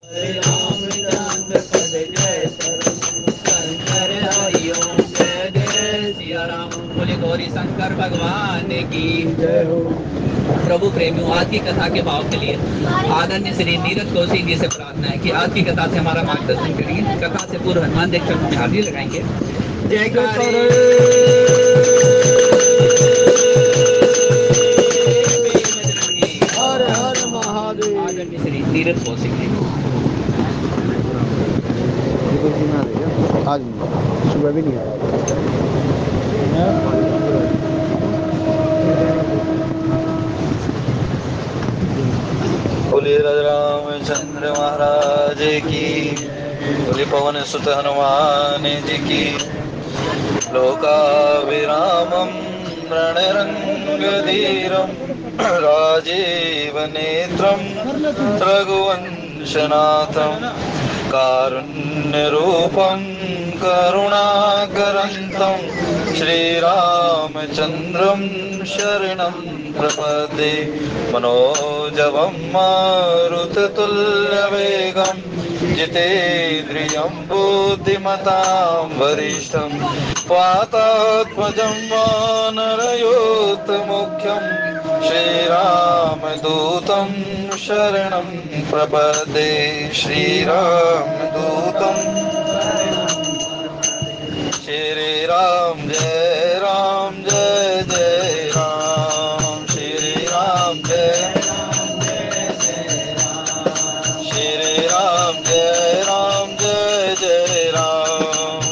हरे रामचंद्र पद जय शंकर हरि ओम जय जय सिया राम। बोले गौरी शंकर भगवान की जय हो। प्रभु प्रेमियों, आज की कथा के भाव के लिए आदरणीय श्री नीरज कौशिक जी से प्रार्थना है कि आज की कथा से हमारा मार्गदर्शन करिए। कथा से पूर्व हनुमान देव चरणों में हाजिरी लगाएंगे। जय हर हर महादेव। आदरणीय श्री नीरज कौशिक जी। आज सुबह भी नहीं आया। बोलिए रामचंद्र महाराज की, बोलिए पवन सुत हनुमान जी की। लोकाभिरामं रणरंगधीरं राजीव नेत्रं रघुवंशनाथं कारुण्यरूपं करुणाकरन्तं श्रीरामचन्द्रं शरणं प्रपद्ये। मनोजवं मारुततुल्यवेगं जितेन्द्रियं बुद्धिमतां वरिष्ठं वातात्मजं वानरयोत्तमुख्यं श्रीरामदूतं शरणं प्रपद्ये। श्रीरामदूतं श्रीराम जय राम जय जय राम। श्रीराम जय श्रीराम जय राम जय जय राम।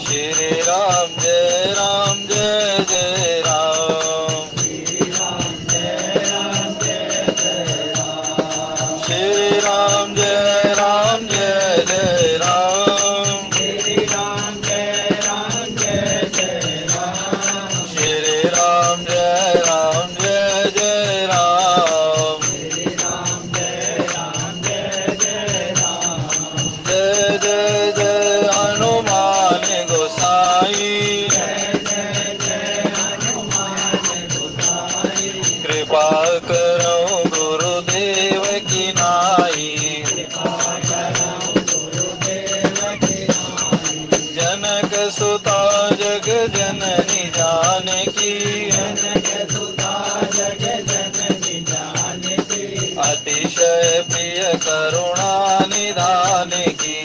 श्रीराम जय राम जय जय राम। श्रीराम जय राम जय जय राम। श्रीराम जय राम जय जय राम। जय जय जय हनुमान गोसाई, कृपा करो गुरुदेव की नाई। जनक सुता जग जननी जानकी, अतिशय प्रिय करुणा निधान की।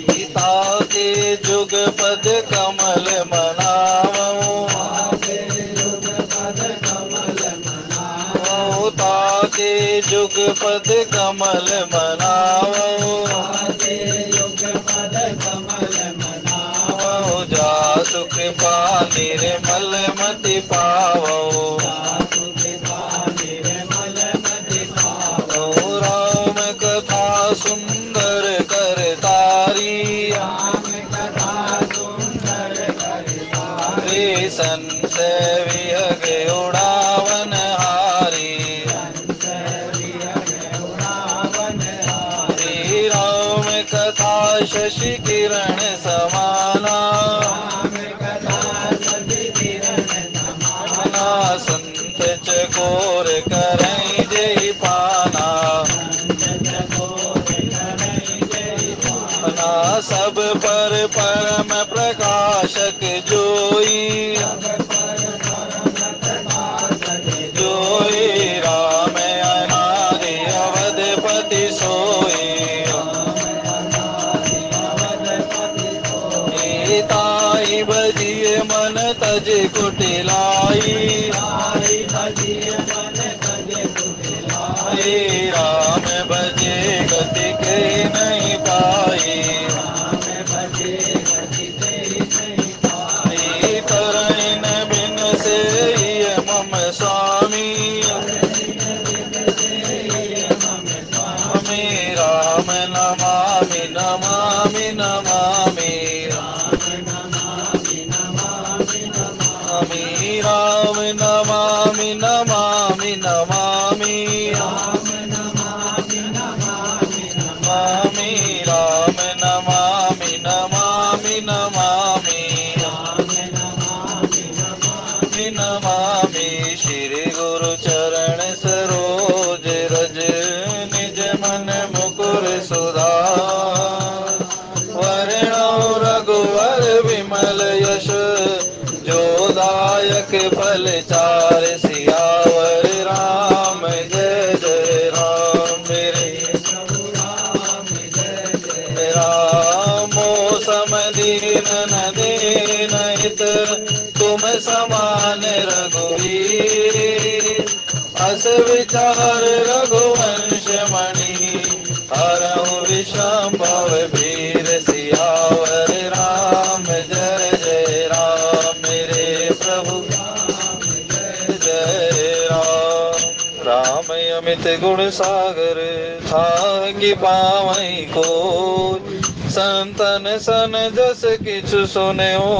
पिता के जुग पद कमल मनावो, ताके जुग पद कमल मनावो। जासु कृपा निर्मल मति पावो। राम कथा सुंदर कर तारी, संशय विहग उड़ावन हारी। श्री राम कथा शशि किरण समाना, संत चकोर करें जय पाना। सब पर परम प्रकाशक जोई, जोई राम अनादि अवधपति सोई। ताई बजिए मन तज कुटिलाई, राम बजे गति के नहीं पाई। करण बिन से मम स्वामी, राम नमामि नमामि नमामि। राम नमामि नमामि नमामि। राम नमामि नमामि नमामि नमामि। नमामि श्री गुरु चरण सरोज रज निज मन मुकुर सुधार वर्णौ रघुवर विमल यश जोदायक फल चार सियावर राम जय जय राम मेरे रामो समदीन न दीन हित तुम समान रघुवीर अस विचार रघुवंश मणि हरहु विषंभव वीर सियावर राम जय जय राम मेरे प्रभु जय राम राम अमित गुण सागर था कि पावई को संतन सन जस किछु सुनयो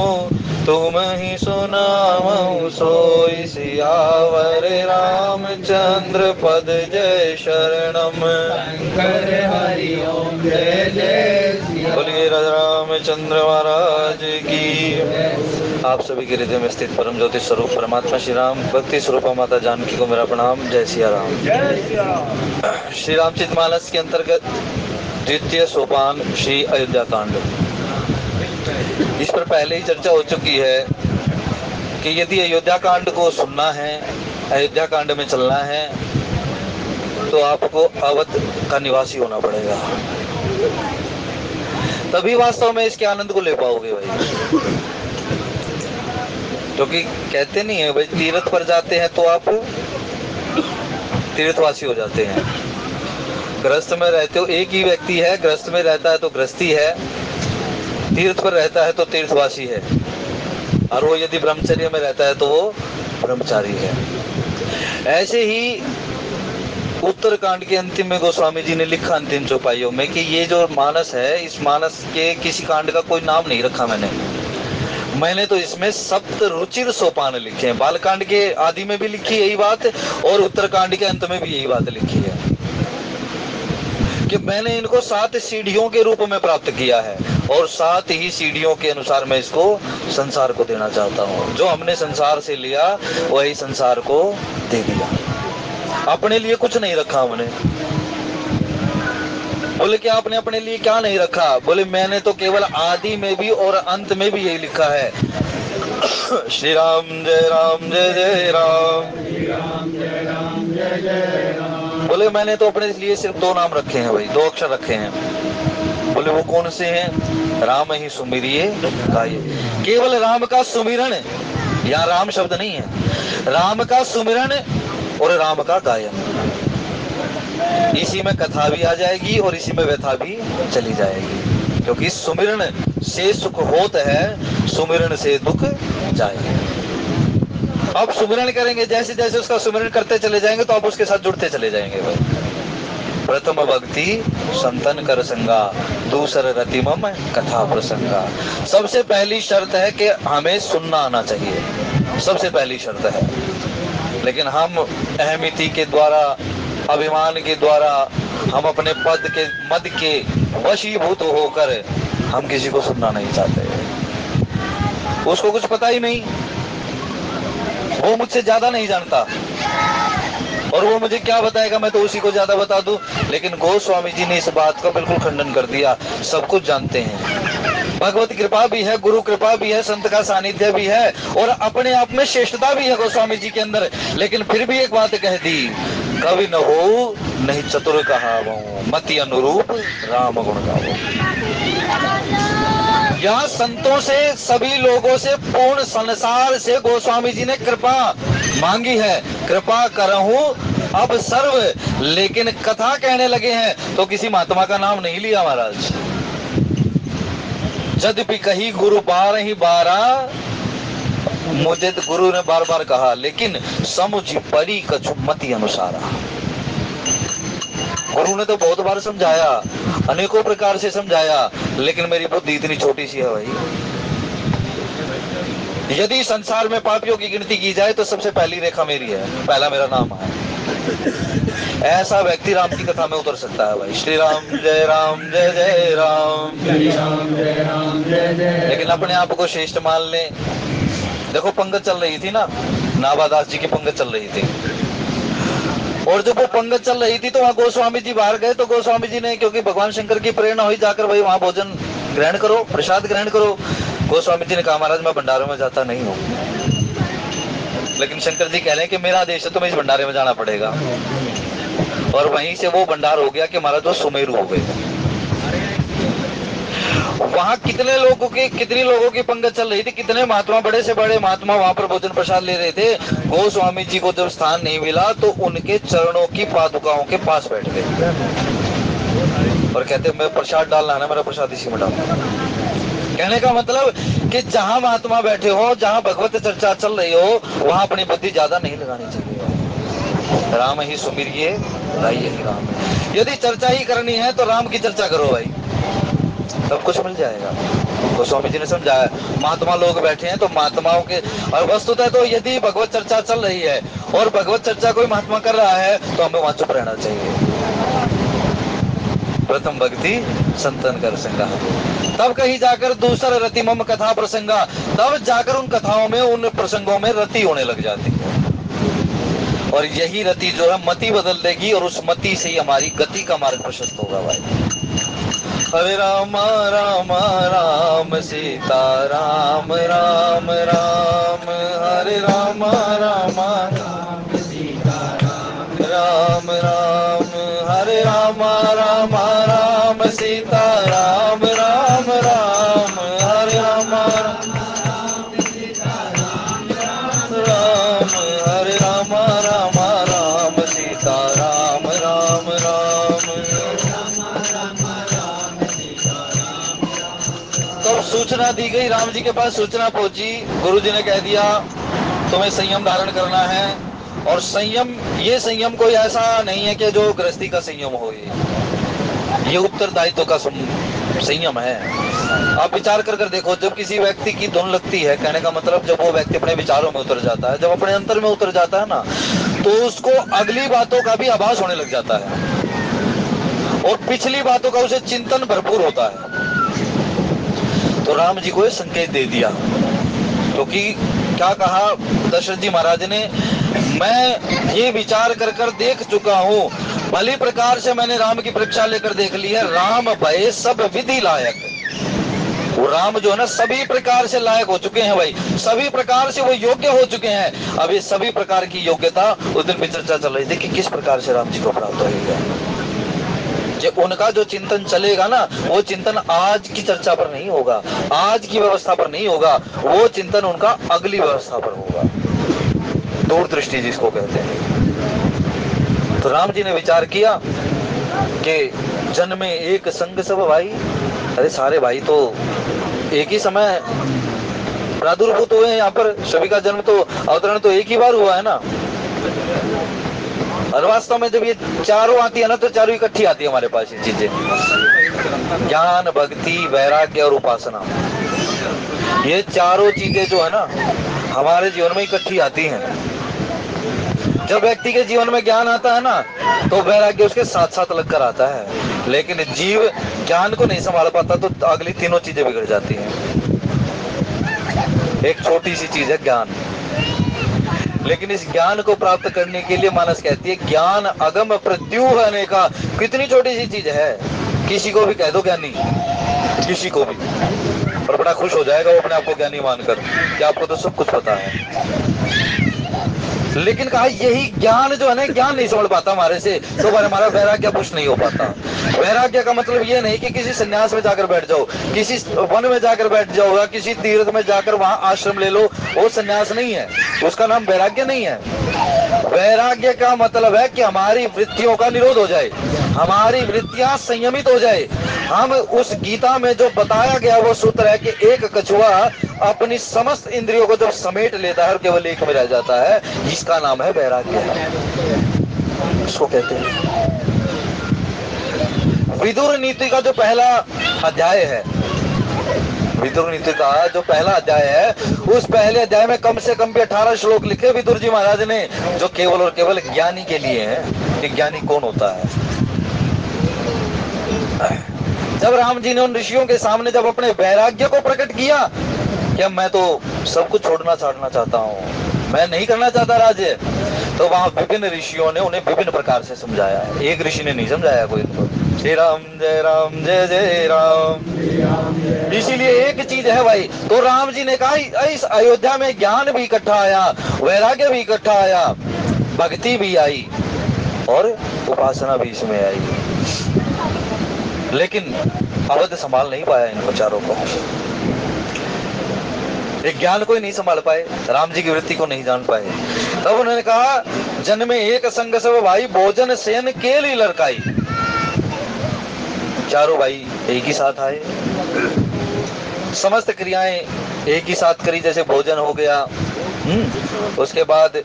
तुम ही सुनावो सोई सियावर रामचंद्र पद जय शरणम शंकर हरि ओम जय जय सिया बोलिए रामचंद्र महाराज की। आप सभी के हृदय में स्थित परम ज्योति स्वरूप परमात्मा श्री राम भक्ति स्वरूपा माता जानकी को मेरा प्रणाम। जय सिया राम। श्री रामचरित मानस के अंतर्गत द्वितीय सोपान श्री अयोध्या कांड। इस पर पहले ही चर्चा हो चुकी है कि यदि अयोध्या कांड को सुनना है, अयोध्या कांड में चलना है, तो आपको अवध का निवासी होना पड़ेगा, तभी वास्तव में इसके आनंद को ले पाओगे भाई। क्योंकि कहते नहीं है भाई, तीर्थ पर जाते हैं तो आप तीर्थवासी हो जाते हैं। गृहस्थ में रहते हो, एक ही व्यक्ति है, गृहस्थ में रहता है तो गृहस्थी है, तीर्थ पर रहता है तो तीर्थवासी है, और वो यदि ब्रह्मचर्य में रहता है तो वो ब्रह्मचारी है। ऐसे ही उत्तरकांड के अंतिम में गोस्वामी जी ने लिखा अंतिम चौपाइयों में कि ये जो मानस है, इस मानस के किसी कांड का कोई नाम नहीं रखा मैंने तो इसमें सप्त रुचिर सोपान लिखे हैं। बालकांड के आदि में भी लिखी यही बात और उत्तरकांड के अंत में भी यही बात लिखी है कि मैंने इनको 7 सीढ़ियों के रूप में प्राप्त किया है और 7 ही सीढ़ियों के अनुसार मैं इसको संसार को देना चाहता हूँ। जो हमने संसार से लिया वही संसार को दे दिया, अपने लिए कुछ नहीं रखा हमने। बोले कि आपने अपने लिए क्या नहीं रखा? बोले मैंने तो केवल आदि में भी और अंत में भी यही लिखा है, श्री राम जय जय राम, श्री राम जय जय राम। बोले मैंने तो अपने लिए सिर्फ 2 नाम रखे हैं भाई, 2 अक्षर रखे हैं। बोले वो कौन से हैं? राम ही सुमिरिए गाइए। केवल राम का सुमिरन, यहाँ राम शब्द नहीं है, राम का सुमिरन और राम का गायन, इसी में कथा भी आ जाएगी और इसी में व्यथा भी चली जाएगी। क्योंकि सुमिरन से सुख होत है, सुमिरन से दुख जाएगा। अब सुमिरन करेंगे, जैसे जैसे उसका सुमिरन करते चले जाएंगे तो आप उसके साथ जुड़ते चले जाएंगे भाई। प्रथम भक्ति संतन कर संगा, दूसर रतिमम कथा प्रसंगा। सबसे पहली शर्त है कि हमें सुनना आना चाहिए, सबसे पहली शर्त है। लेकिन हम अहमिति के द्वारा, अभिमान के द्वारा, हम अपने पद के मद के वशीभूत होकर हम किसी को सुनना नहीं चाहते। उसको कुछ पता ही नहीं, वो मुझसे ज्यादा नहीं जानता और वो मुझे क्या बताएगा, मैं तो उसी को ज्यादा बता दूं। लेकिन गोस्वामी जी ने इस बात का बिल्कुल खंडन कर दिया। सब कुछ जानते हैं, भगवत कृपा भी है, गुरु कृपा भी है, संत का सानिध्य भी है और अपने आप में श्रेष्ठता भी है गोस्वामी जी के अंदर। लेकिन फिर भी एक बात कह दी, कवि न हो नहीं चतुर कहावो, मति अनुरूप राम गुण गावो। यहाँ संतों से, सभी लोगों से, पूर्ण संसार से गोस्वामी जी ने कृपा मांगी है, कृपा करहूं अब सर्व। लेकिन कथा कहने लगे हैं तो किसी महात्मा का नाम नहीं लिया महाराज। यद्यपि कही गुरु 12 ही 12, मुझे तो गुरु ने बार बार कहा, लेकिन समुझी परी कछु मति अनुसारा। गुरु ने तो बहुत बार समझाया, अनेकों प्रकार से समझाया, लेकिन मेरी बुद्धि इतनी छोटी सी है भाई। यदि संसार में पापियों की गिनती की जाए तो सबसे पहली रेखा मेरी है, पहला मेरा नाम है। ऐसा व्यक्ति राम की कथा में उतर सकता है भाई। श्री राम जय जय राम, श्री राम जय जय। लेकिन अपने आप को श्रेष्ठ मान ले, देखो पंगत चल रही थी ना, नाभादास जी की पंगत चल रही थी, और जब वो पंगत चल रही थी तो वहाँ गोस्वामी जी बाहर गए, तो गोस्वामी जी ने, क्योंकि भगवान शंकर की प्रेरणा हुई, जाकर भाई वहाँ भोजन ग्रहण करो, प्रसाद ग्रहण करो। गोस्वामी जी ने कहा महाराज मैं भंडारों में जाता नहीं हूँ, लेकिन शंकर जी कह रहे हैं कि मेरा आदेश है, तुम्हें इस भंडारे में जाना पड़ेगा। और वहीं से वो भंडार हो गया कि महाराज वो सुमेरु हो गए। वहां कितनी लोगों की पंगत चल रही थी, कितने महात्मा, बड़े से बड़े महात्मा वहां पर भोजन प्रसाद ले रहे थे। गोस्वामी जी को जब स्थान नहीं मिला तो उनके चरणों की पादुकाओं के पास बैठ गए और कहते मैं प्रसाद डालना है ना, मेरा प्रसाद इसी में डालना। कहने का मतलब कि जहां महात्मा बैठे हो, जहां भगवत चर्चा चल रही हो, वहां अपनी बुद्धि ज्यादा नहीं लगानी चाहिए। राम ही सुमिरिए लाइए ही राम। यदि चर्चा ही करनी है तो राम की चर्चा करो भाई, सब कुछ मिल जाएगा। तो स्वामी जी ने समझाया, महात्मा लोग बैठे हैं तो महात्माओं के, और वस्तुतः तो यदि भगवत चर्चा चल रही है और भगवत चर्चा कोई महात्मा कर रहा है तो हमें वहां चुप रहना चाहिए। प्रथम भक्ति संतन कर संगा, तब कहीं जाकर दूसरा रति मम कथा प्रसंगा, तब जाकर उन कथाओं में, उन प्रसंगों में रति होने लग जाती है। और यही रति जो है मति बदल देगी, और उस मति से ही हमारी गति का मार्ग प्रशस्त होगा भाई। हरे राम राम राम सीता राम राम राम, हरे राम राम राम सीता राम राम, हरे राम राम राम सीता राम राम राम, हरे राम राम सीता राम राम, हरे राम राम राम सीता राम राम राम। तो सूचना दी गई, राम जी के पास सूचना पहुंची, गुरु जी ने कह दिया तुम्हें संयम धारण करना है। और संयम, ये संयम कोई ऐसा नहीं है कि जो गृहस्थी का संयम हो, ये उत्तरदायित्व का संयम है। आप विचार कर देखो, जब किसी व्यक्ति की धुन लगती है, कहने का मतलब जब वो व्यक्ति अपने विचारों में उतर जाता है, जब अपने अंतर में उतर जाता है ना, तो उसको अगली बातों का भी आभास होने लग जाता है और पिछली बातों का उसे चिंतन भरपूर होता है। तो राम जी को ये संकेत दे दिया, क्योंकि क्या कहा दशरथ जी महाराज ने, मैं ये विचार कर देख चुका हूँ, भली प्रकार से मैंने राम की परीक्षा लेकर देख ली है, राम भय सब विधि लायक। वो राम जो है ना सभी प्रकार से लायक हो चुके हैं भाई, सभी प्रकार से वो योग्य हो चुके हैं। अब ये सभी प्रकार की योग्यता उस दिन भी चर्चा चल रही थी कि किस प्रकार से राम जी को प्राप्त होगा। उनका जो चिंतन चलेगा ना, वो चिंतन आज की चर्चा पर नहीं होगा, आज की व्यवस्था पर नहीं होगा, वो चिंतन उनका अगली व्यवस्था पर होगा, दूरदृष्टि जिसको कहते हैं। तो राम जी ने विचार किया कि जन में एक संग सब भाई, अरे सारे भाई तो एक ही समय प्रादुर्भूत हुए हैं यहाँ पर, सभी का जन्म तो, अवतरण तो एक ही बार हुआ है ना। और वास्तव में जब ये चारों आती है ना, तो चारों इकट्ठी आती है हमारे पास ये चीजें, ज्ञान भक्ति वैराग्य और उपासना, ये चारों चीजें जो है ना हमारे जीवन में इकट्ठी आती हैं। जब व्यक्ति के जीवन में ज्ञान आता है ना, तो वैराग्य उसके साथ साथ लगकर आता है, लेकिन जीव ज्ञान को नहीं संभाल पाता तो अगली तीनों चीजें बिगड़ जाती हैं। एक छोटी सी चीज है ज्ञान, लेकिन इस ज्ञान को प्राप्त करने के लिए मानस कहती है ज्ञान अगम प्रत्यूहने का। कितनी छोटी सी चीज है, किसी को भी कह दो ज्ञानी, किसी को भी, और बड़ा खुश हो जाएगा वो अपने आप को ज्ञानी मानकर कि आपको तो सब कुछ पता है। लेकिन कहा यही ज्ञान जो है ना, ज्ञान नहीं समझ पाता हमारे से, तो हमारा वैराग्य पुष्ट नहीं हो पाता। वैराग्य का मतलब ये नहीं कि किसी संन्यास में जाकर बैठ जाओ, किसी वन में जाकर बैठ जाओ, या किसी तीर्थ में जाकर वहां आश्रम ले लो, वो संन्यास नहीं है, उसका नाम वैराग्य नहीं है। वैराग्य का मतलब है कि हमारी वृत्तियों का निरोध हो जाए, हमारी वृत्तियां संयमित हो जाए। हम उस गीता में जो बताया गया वो सूत्र है कि एक कछुआ अपनी समस्त इंद्रियों को जब समेट लेता है और केवल एक में रह जाता है, जिसका नाम है वैराग्य, इसको कहते हैं। विदुर नीति का जो पहला अध्याय है, विदुर नीति का जो पहला अध्याय है, उस पहले अध्याय में कम से कम भी 18 श्लोक लिखे विदुर जी महाराज ने, जो केवल और केवल ज्ञानी के लिए हैं कि ज्ञानी कौन होता है। जब राम जी ने उन ऋषियों के सामने जब अपने वैराग्य को प्रकट किया, क्या मैं तो सब कुछ छोड़ना छाड़ना चाहता हूँ, मैं नहीं करना चाहता राज्य। तो वहां विभिन्न ऋषियों ने उन्हें विभिन्न प्रकार से समझाया है, एक ऋषि ने नहीं समझाया कोई इनको। श्री राम जय जय राम। इसीलिए एक चीज है भाई, तो राम जी ने कहा इस अयोध्या में ज्ञान भी इकट्ठा आया, वैराग्य भी इकट्ठा आया, भक्ति भी आई और उपासना भी इसमें आई, लेकिन अवध संभाल नहीं पाया इन विचारों को। एक ज्ञान को ही नहीं संभाल पाए, राम जी की वृत्ति को नहीं जान पाए। तब उन्होंने कहा जन में एक संग सब भाई, भोजन सेन केली लड़काई। चारों भाई एक ही साथ आए, समस्त क्रियाएं एक ही साथ करी, जैसे भोजन हो गया, उसके बाद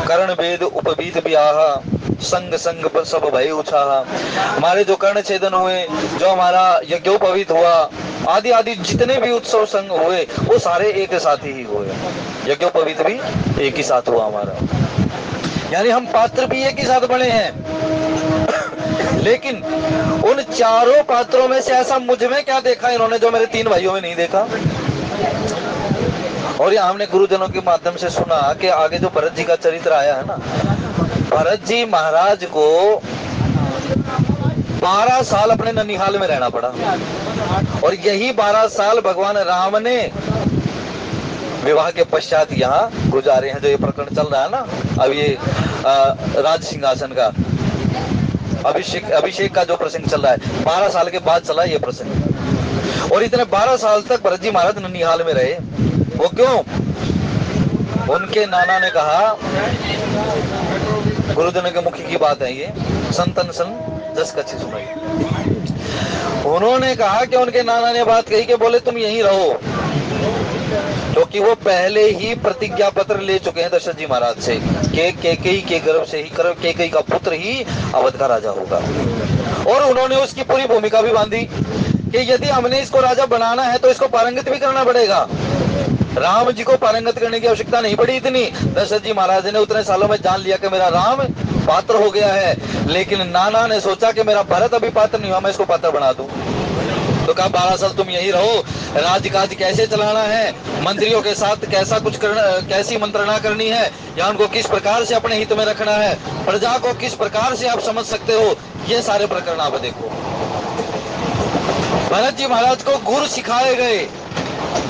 कर्ण वेद उपवीत भी आहा, संग संग पर सब भय उछाहा। हमारे जो कर्ण छेदन हुए, जो हमारा यज्ञोपवीत हुआ, आदि आदि जितने भी उत्सव संग हुए वो सारे एक साथ ही हुए। यज्ञोपवीत भी एक ही साथ हुआ हमारा, यानी हम पात्र भी एक ही साथ बने हैं। लेकिन उन चारों पात्रों में से ऐसा मुझ में क्या देखा इन्होंने जो मेरे तीन भाइयों में नहीं देखा। और ये हमने गुरुजनों के माध्यम से सुना कि आगे जो भरत जी का चरित्र आया है ना, भरत जी महाराज को 12 साल अपने ननिहाल में रहना पड़ा, और यही 12 साल भगवान राम ने विवाह के पश्चात यहाँ गुजारे हैं। जो ये प्रकरण चल रहा है ना, अब ये राज सिंहासन का अभिषेक का जो प्रसंग चल रहा है, 12 साल के बाद चला ये प्रसंग। और इतने 12 साल तक भरत जी महाराज ननिहाल में रहे, वो क्यों? उनके नाना ने कहा, गुरुजनों के मुखी की बात है ये, संतन सन जस कच्ची सुनाई। उन्होंने कहा कि उनके नाना ने बात कही कि बोले तुम यहीं रहो, क्योंकि वो पहले ही प्रतिज्ञा पत्र ले चुके हैं दशरथ जी महाराज से कि कैकेयी के गर्भ से ही कैकेयी का पुत्र ही अवध का राजा होगा। और उन्होंने उसकी पूरी भूमिका भी बांधी कि यदि हमने इसको राजा बनाना है तो इसको पारंगत भी करना पड़ेगा। राम जी को पारंगत करने की आवश्यकता नहीं पड़ी इतनी, दशरथ जी महाराज ने उतने सालों में जान लिया कि मेरा राम पात्र हो गया है। लेकिन नाना ने सोचा कि मेरा भरत अभी पात्र नहीं हुआ, मैं इसको पात्र बना दूं। तो कहा 12 साल तुम यहीं रहो, राजकाज कैसे चलाना है, मंत्रियों के साथ कैसा कुछ करना, कैसी मंत्रणा करनी है, या उनको किस प्रकार से अपने हित में रखना है, प्रजा को किस प्रकार से आप समझ सकते हो, ये सारे प्रकरण आप देखो। भरत जी महाराज को गुरु सिखाए गए,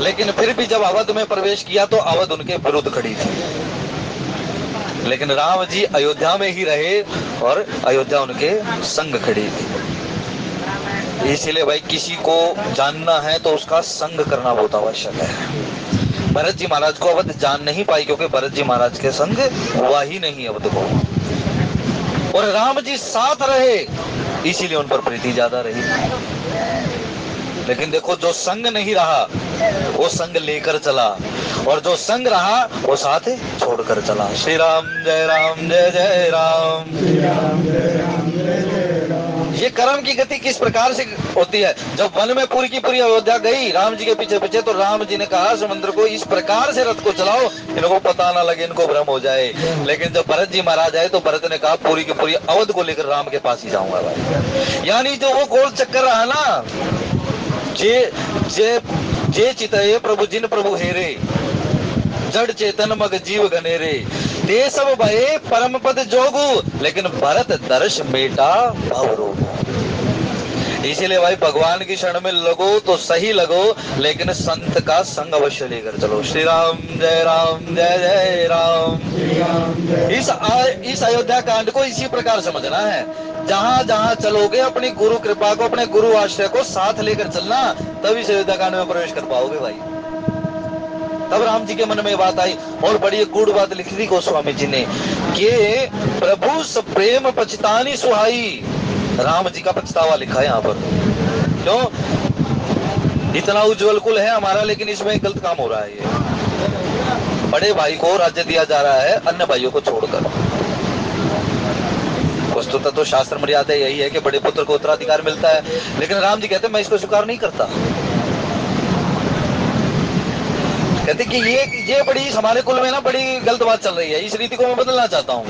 लेकिन फिर भी जब अवध में प्रवेश किया तो अवध उनके विरुद्ध खड़ी थी। लेकिन राम जी अयोध्या में ही रहे और अयोध्या उनके संग खड़ी थी। इसीलिए भाई किसी को जानना है तो उसका संग करना बहुत आवश्यक है। भरत जी महाराज को अवध जान नहीं पाई क्योंकि भरत जी महाराज के संग हुआ ही नहीं अवध को, और राम जी साथ रहे इसीलिए उन पर प्रीति ज्यादा रही। लेकिन देखो जो संग नहीं रहा वो संग लेकर चला, और जो संग रहा वो साथ छोड़कर चला। श्री राम जय जय राम। ये कर्म की गति किस प्रकार से होती है। जब वन में पूरी की पूरी अयोध्या गई राम जी के पीछे पीछे, तो राम जी ने कहा समुद्र को इस प्रकार से रथ को चलाओ इनको पता ना लगे, इनको भ्रम हो जाए। लेकिन जब भरत जी महाराज आए तो भरत ने कहा पूरी की पूरी अवध को लेकर राम के पास ही जाऊंगा भाई। यानी जो वो गोल चक्कर रहा ना, जे चितये प्रभु जिन प्रभु हेरे, जड़ चेतन मग जीव गनेरे, ते सब भये परम पद जोगु, लेकिन भरत दर्श मेटा भव रोगु। इसीलिए भाई भगवान की शरण में लगो तो सही लगो, लेकिन संत का संग अवश्य लेकर चलो। श्री राम जय जय राम। इस अयोध्या कांड को इसी प्रकार समझना है। जहां जहां चलोगे अपनी गुरु कृपा को, अपने गुरु आश्रय को साथ लेकर चलना, तभी इस अयोध्या कांड में प्रवेश कर पाओगे भाई। तब राम जी के मन में बात आई, और बड़ी गूढ़ बात लिखी थी गोस्वामी जी ने कि प्रभु प्रेम पछतानी सुहाई। राम जी का पछतावा लिखा है यहाँ पर। क्यों? इतना उज्जवल कुल है हमारा, लेकिन इसमें गलत काम हो रहा है। ये बड़े भाई को राज्य दिया जा रहा है अन्य भाइयों को छोड़कर। वस्तुतः तो शास्त्र मर्यादा यही है कि बड़े पुत्र को उत्तराधिकार मिलता है, लेकिन राम जी कहते हैं मैं इसको स्वीकार नहीं करता। कहते कि ये बड़ी हमारे कुल में ना बड़ी गलत बात चल रही है, इस रीति को मैं बदलना चाहता हूँ।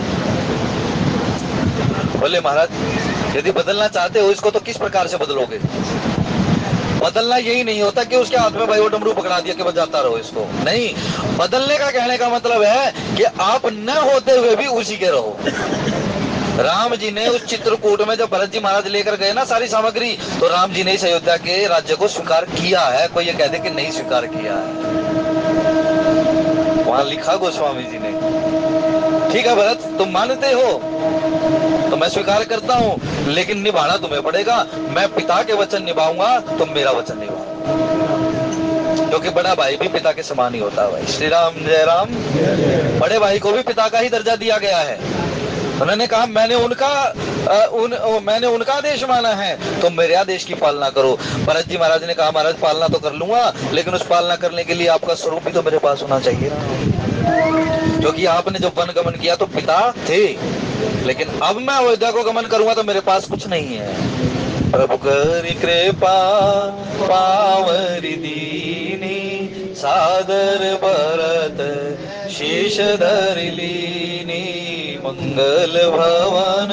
बोले महाराज यदि बदलना चाहते हो इसको तो किस प्रकार से बदलोगे? बदलना यही नहीं होता कि उसके हाथ में भाई वो डमरू पकड़ा दिया कि बजाता रहो इसको, नहीं। बदलने का कहने का मतलब है कि आप न होते हुए भी उसी के रहो। राम जी ने उस चित्रकूट में जब भरत जी महाराज लेकर गए ना सारी सामग्री, तो राम जी ने इस अयोध्या के राज्य को स्वीकार किया है। कोई ये कह दे कि नहीं स्वीकार किया है, वहां लिखा गोस्वामी जी ने। ठीक है भरत, तुम मानते हो तो मैं स्वीकार करता हूं, लेकिन निभाना तुम्हें पड़ेगा। मैं पिता के वचन निभाऊंगा, तुम मेरा वचन निभाओ, क्योंकि बड़ा भाई भी पिता के समान ही होता है भाई। श्री राम जय राम। बड़े भाई को भी पिता का ही दर्जा दिया गया है। उन्होंने कहा मैंने उनका आदेश माना है, तो मेरे आदेश की पालना करो। भरत जी महाराज ने कहा महाराज पालना तो कर लूंगा, लेकिन उस पालना करने के लिए आपका स्वरूप भी तो मेरे पास होना चाहिए ना, क्योंकि आपने जो वन गमन किया तो पिता थे, लेकिन अब मैं अयोध्या को गमन करूंगा तो मेरे पास कुछ नहीं है। प्रभु करि कृपा पावरि दीनी, सादर भरत शीश धर लीनी। मंगल भवन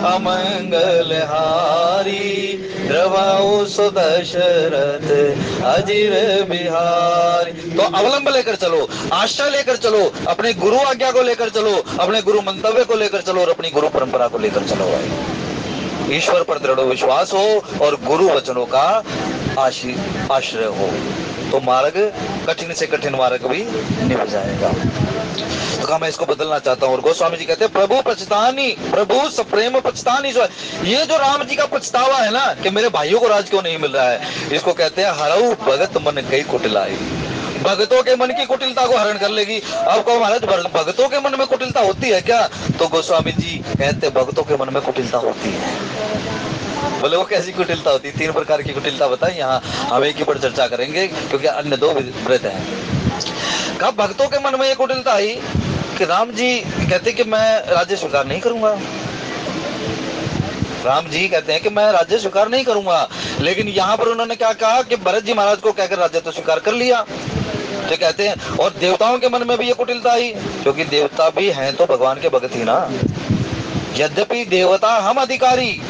अमंगल हारी, द्रवाऊ सुदशरथ अजिर बिहारी। तो अवलंब लेकर चलो, आशा लेकर चलो, अपने गुरु आज्ञा को लेकर चलो, अपने गुरु मंतव्य को लेकर चलो, और अपनी गुरु परंपरा को लेकर चलो भाई। ईश्वर पर दृढ़ विश्वास हो और गुरु वचनों का आश्रय हो, तो मार्ग कठिन से कठिन मार्ग भी निभ जाएगा। तो कहा मैं इसको बदलना चाहता हूँ। और गोस्वामी जी कहते हैं प्रभु पछतानी, प्रभु सप्रेम पछतानी। ये जो राम जी का पछतावा है ना कि मेरे भाइयों को राज क्यों नहीं मिल रहा है, इसको कहते हैं हरऊ भगत मन कई कुटिलाई। भगतों के मन की कुटिलता को हरण कर लेगी। अब कहो महाराज भगतों के मन में कुटिलता होती है क्या? तो गोस्वामी जी कहते भगतों के मन में कुटिलता होती है। बोले वो कैसी कुटिलता होती है? 3 प्रकार की कुटिलता बताए। यहाँ हम एक ही पर चर्चा करेंगे क्योंकि अन्य 2 व्रत हैं। कब भक्तों के मन में ये कुटिलता आई कि राम जी कहते कि मैं राज्य स्वीकार नहीं करूंगा। राम जी कहते हैं कि मैं राज्य स्वीकार नहीं करूंगा, लेकिन यहाँ पर उन्होंने क्या कहा कि भरत जी महाराज को कहकर राज्य तो स्वीकार कर लिया। तो कहते हैं और देवताओं के मन में भी ये कुटिलता आई, क्योंकि देवता भी हैं तो भगवान के भगत ही ना। यद्यपि देवता हम अधिकारी,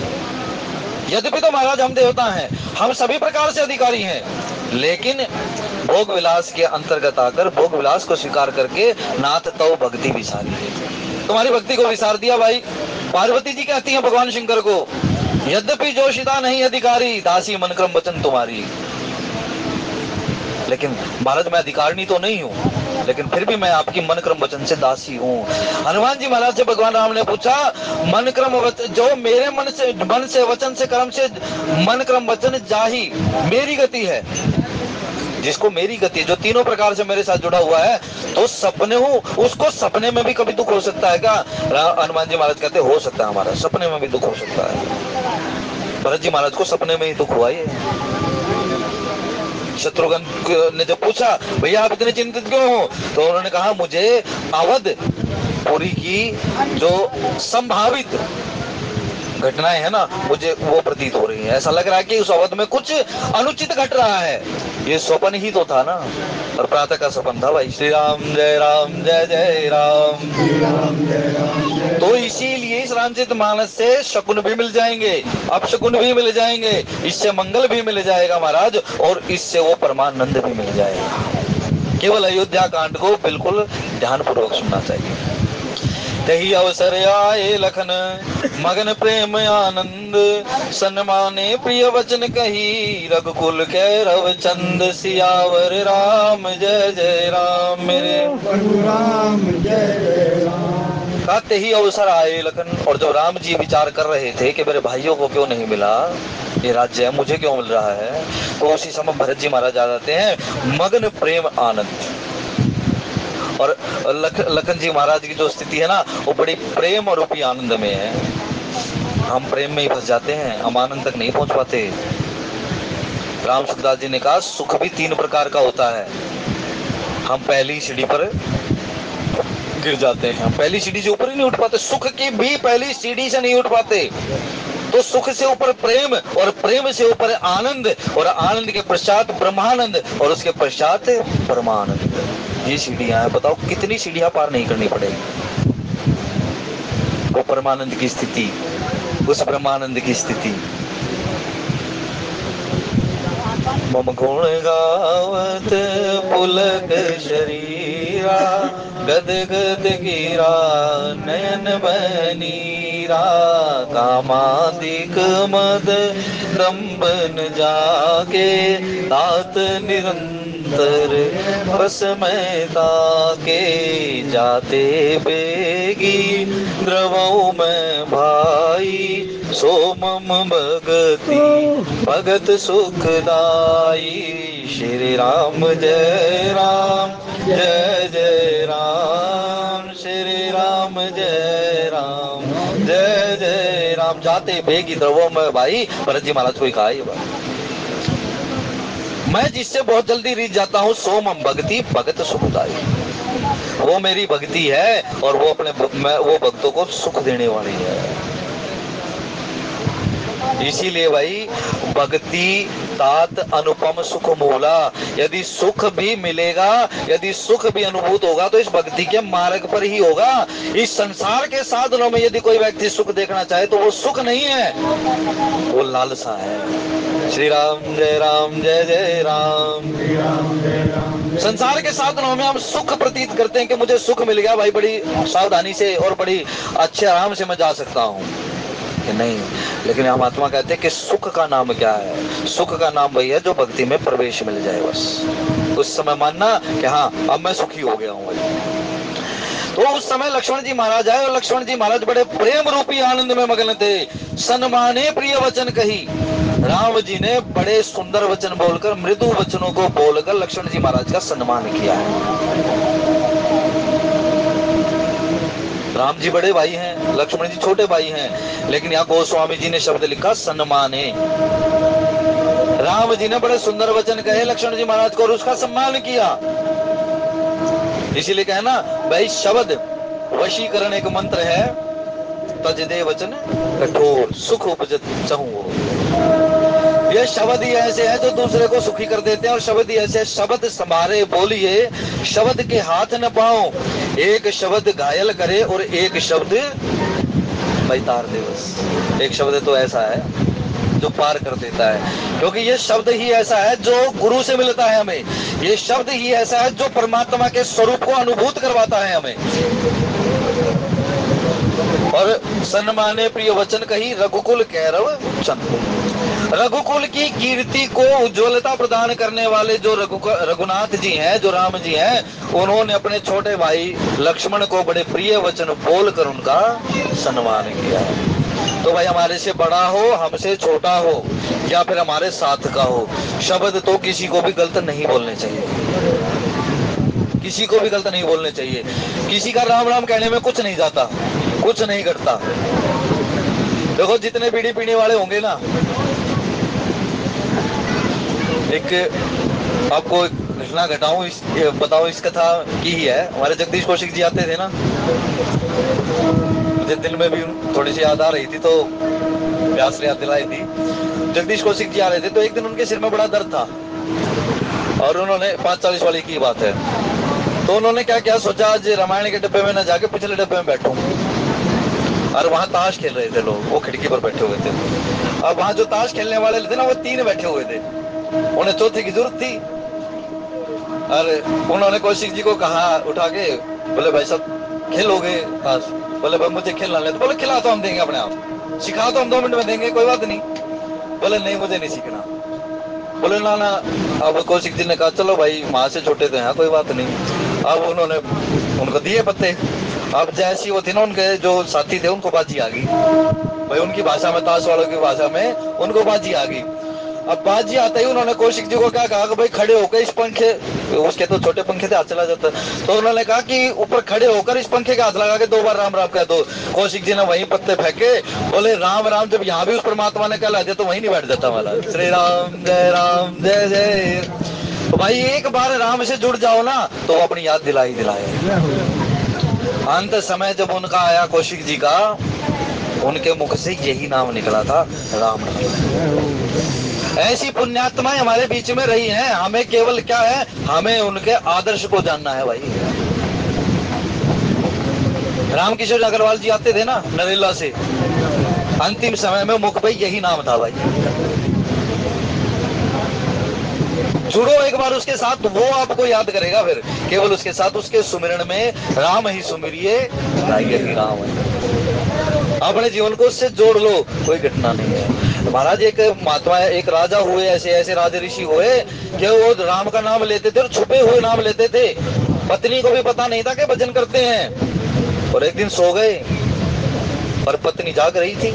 यद्यपि तो महाराज हम देवता हैं, हम सभी प्रकार से अधिकारी हैं, लेकिन भोग विलास के अंतर्गत आकर भोग विलास को स्वीकार करके नाथ तो भक्ति विसारी है। तुम्हारी भक्ति को विसार दिया भाई। पार्वती जी कहती हैं भगवान शंकर को, यद्यपि जोशिता नहीं अधिकारी, दासी मन क्रम वचन तुम्हारी। लेकिन महाराज मैं अधिकारिणी तो नहीं हूँ, लेकिन फिर भी मैं आपकी मन क्रम वचन से दासी हूँ। हनुमान जी महाराज से भगवान राम ने पूछा, मन क्रम वचन जो मेरे मन से वचन से कर्म से मन क्रम वचन जाही मेरी गति है। जिसको मेरी गति है, जो तीनों प्रकार से मेरे साथ जुड़ा हुआ है, तो सपने हूँ, उसको सपने में भी कभी दुख हो सकता है क्या? हनुमान जी महाराज कहते हो सकता है, हमारा सपने में भी दुख हो सकता है। भरत जी महाराज को सपने में ही दुख हुआ। ये शत्रुघ्न ने जब पूछा भैया आप इतने चिंतित क्यों हो, तो उन्होंने कहा मुझे अवध पुरी की जो संभावित घटनाएं है ना, मुझे वो प्रतीत हो रही है। ऐसा लग रहा है कि उस अवध में कुछ अनुचित घट रहा है। ये स्वप्न ही तो था ना, और प्रातः का स्वप्न था भाई। श्री राम जय राम जय जय राम। तो इसीलिए इस रामचरितमानस से शकुन भी मिल जाएंगे, अपशकुन भी मिल जाएंगे, इससे मंगल भी मिल जाएगा महाराज, और इससे वो परमानंद भी मिल जाएगा। केवल अयोध्या कांड को बिल्कुल ध्यान पूर्वक सुनना चाहिए। तही अवसर आए लखन मगन प्रेम आनंद, सन्माने प्रिय वचन कही रघुकुल कैरव चंद। सियावर राम जय जय राम मेरे राम जय जय राम। कहते ही अवसर आए लखन। और जब राम जी विचार कर रहे थे कि मेरे भाइयों को क्यों नहीं मिला ये राज्य, मुझे क्यों मिल रहा है, तो उसी समय भरत जी महाराज आ जाते हैं मगन प्रेम आनंद। और लखन जी महाराज की जो स्थिति है ना, वो बड़ी प्रेम और रूपी आनंद में है। हम प्रेम में ही फंस जाते हैं, हम आनंद तक नहीं पहुंच पाते। राम सुखदास जी ने कहा सुख भी 3 प्रकार का होता है। हम पहली सीढ़ी पर गिर जाते हैं, हम पहली सीढ़ी से ऊपर ही नहीं उठ पाते, सुख की भी पहली सीढ़ी से नहीं उठ पाते। तो सुख से ऊपर प्रेम, और प्रेम से ऊपर आनंद, और आनंद के पश्चात ब्रह्मानंद, और उसके पश्चात परमानंद। ये सीढ़ियां हैं। बताओ कितनी सीढ़ियां पार नहीं करनी पड़ेगी वो परमानंद की स्थिति, उस ब्रह्मानंद की स्थिति। मम गुण गावत पुलक शरीरा, गद गद गिरा नयन बनीरा, कामादिक मद दम्बन जाके, तात निरंतर बस में ताके, जाते बेगी द्रवऊ में भाई, सो मम भगति भगत सुखदाई। श्री राम जय राम जय जय राम, श्री राम जय राम जय जय राम। जाते बेगी द्रवों में भाई, भरत जी महाराज को कहा ये बात, मैं जिससे बहुत जल्दी रीझ जाता हूँ, सो मम भगति भगत सुखदाई। वो मेरी भक्ति है और वो वो भक्तों को सुख देने वाली है। इसीलिए भाई भक्ति तात अनुपम सुख मूला। यदि सुख भी मिलेगा, यदि सुख भी अनुभूत होगा तो इस भक्ति के मार्ग पर ही होगा। इस संसार के साधनों में यदि कोई व्यक्ति सुख देखना चाहे तो वो सुख नहीं है, वो लालसा है। श्री राम जय जय राम। संसार के साधनों में हम सुख प्रतीत करते हैं कि मुझे सुख मिल गया भाई, बड़ी सावधानी से और बड़ी अच्छे आराम से मैं जा सकता हूँ, नहीं। लेकिन हम आत्मा कहते हैं कि सुख का नाम क्या है? सुख का नाम वही है जो भक्ति में प्रवेश मिल जाए, बस उस समय मानना कि हाँ अब मैं सुखी हो गया हूँ। तो उस समय लक्ष्मण जी महाराज आए और लक्ष्मण जी महाराज बड़े प्रेम रूपी आनंद में मग्न थे। सन्माने प्रिय वचन कही, राम जी ने बड़े सुंदर वचन बोलकर, मृदु वचनों को बोलकर लक्ष्मण जी महाराज का सम्मान किया है। राम जी बड़े भाई हैं, लक्ष्मण जी छोटे भाई हैं, लेकिन यहाँ गोस्वामी जी ने शब्द लिखा सन्माने। राम जी ने बड़े सुंदर वचन कहे लक्ष्मण जी महाराज को और उसका सम्मान किया। इसीलिए कहे ना भाई, शब्द वशीकरण एक मंत्र है, तज दे वचन कठोर, सुख उपजत चहु। ये शब्द ही ऐसे हैं जो दूसरे को सुखी कर देते हैं, और शब्द ही ऐसे, शब्द संभारे बोलिए, शब्द के हाथ न पाओ, एक शब्द घायल करे और एक शब्द बैतार दे। बस एक शब्द तो ऐसा है जो पार कर देता है, क्योंकि ये शब्द ही ऐसा है जो गुरु से मिलता है हमें। ये शब्द ही ऐसा है जो परमात्मा के स्वरूप को अनुभूत करवाता है हमें। और सन्माने प्रिय वचन कही, रघुकुल कैरव चंद। रघुकुल की कीर्ति को उज्ज्वलता प्रदान करने वाले जो रघुनाथ जी हैं, जो राम जी हैं, उन्होंने अपने छोटे भाई लक्ष्मण को बड़े प्रिय वचन बोलकर उनका सम्मान किया। तो भाई हमारे से बड़ा हो, हमसे छोटा हो, या फिर हमारे साथ का हो, शब्द तो किसी को भी गलत नहीं बोलने चाहिए, किसी को भी गलत नहीं बोलने चाहिए। किसी का राम राम कहने में कुछ नहीं जाता, कुछ नहीं घटता। देखो जितने बीड़ी पीने वाले होंगे ना, एक आपको घटना घटाऊं, बताओ, इस कथा की ही है। हमारे जगदीश कौशिक जी आते थे ना, मुझे दिल में भी थोड़ी सी याद आ रही थी तो प्यास याद दिलाई थी। जगदीश कौशिक जी आ रहे थे तो एक दिन उनके सिर में बड़ा दर्द था, और उन्होंने 5:40 वाली की बात है, तो उन्होंने क्या किया, सोचा आज रामायण के डब्बे में न जाके पिछले डब्बे में बैठूं। और वहां ताश खेल रहे थे लोग, वो खिड़की पर बैठे हुए थे। अब वहां जो ताश खेलने वाले थे ना, वो 3 बैठे हुए थे, उन्हें चौथे की जरूरत थी। और उन्होंने कौशिक जी को कहा उठा के, बोले भाई साहब खेलोगे ताश? बोले भाई मुझे खेलना ले। तो बोले खिला तो हम देंगे अपने आप, सिखा तो हम 2 मिनट में देंगे, कोई बात नहीं। बोले नहीं मुझे नहीं सीखना। बोले ना ना। अब कौशिक जी ने कहा चलो भाई माँ से छोटे थे, हाँ कोई बात नहीं। अब उन्होंने उनको दिए पत्ते। अब जैसी वो थी ना, उनके जो साथी थे उनको बाजी आ गई भाई, उनकी भाषा में, ताश वालों की भाषा में उनको बाजी आ गई। अब बाजी आते ही उन्होंने कौशिक जी को क्या कहा कि भाई खड़े होकर इस पंखे, उसके तो छोटे पंखे थे, हाथ चला जाता, तो उन्होंने कहा कि ऊपर खड़े होकर इस पंखे के हाथ लगा के 2 बार राम राम कह दो। कौशिक जी ने वहीं पत्ते फेंके, बोले राम राम जब यहाँ भी उस परमात्मा ने कहला दिया तो वहीं नहीं बैठ जाता वाला। श्री राम जय जय। तो भाई एक बार राम से जुड़ जाओ ना तो वो अपनी याद दिलाए। अंत समय जब उनका आया कौशिक जी का, उनके मुख से यही नाम निकला था, राम नाम। ऐसी पुण्यात्माएं हमारे बीच में रही हैं, हमें केवल क्या है, हमें उनके आदर्श को जानना है भाई। रामकिशोर अग्रवाल जी आते थे ना नरेला से, अंतिम समय में मुख पे यही नाम था भाई। जुड़ो एक बार उसके साथ, वो आपको याद करेगा। फिर केवल उसके साथ, उसके सुमिरन में राम ही सुमिरिए, ही राम है। अपने जीवन को उससे जोड़ लो, कोई घटना नहीं है। महाराज एक महात्मा, एक राजा हुए, ऐसे ऐसे राजा ऋषि हुए कि वो राम का नाम लेते थे और छुपे हुए नाम लेते थे। पत्नी को भी पता नहीं था कि भजन करते हैं। और एक दिन सो गए और पत्नी जाग रही थी,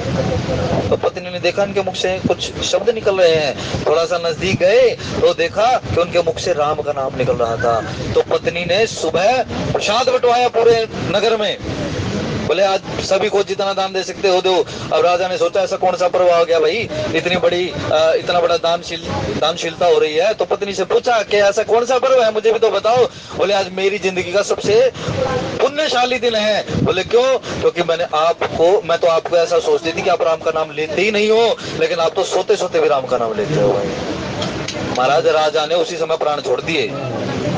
तो पत्नी ने देखा इनके मुख से कुछ शब्द निकल रहे हैं। थोड़ा सा नजदीक गए तो देखा कि उनके मुख से राम का नाम निकल रहा था। तो पत्नी ने सुबह प्रसाद बंटवाया पूरे नगर में, बोले आज सभी को जितना दान दे सकते हो दो। अब राजा ने सोचा ऐसा कौन सा पर्व आ गया भाई, इतनी बड़ी इतना बड़ा दानशीलता हो रही है। तो पत्नी से पूछा कि ऐसा कौन सा पर्व है, मुझे भी तो बताओ। बोले आज मेरी जिंदगी का सबसे पुण्यशाली दिन है। बोले क्यों? क्योंकि मैं तो आपको ऐसा सोचती थी कि आप राम का नाम लेते ही नहीं हो, लेकिन आप तो सोते सोते भी राम का नाम लेते हो भाई। महाराज राजा ने उसी समय प्राण छोड़ दिए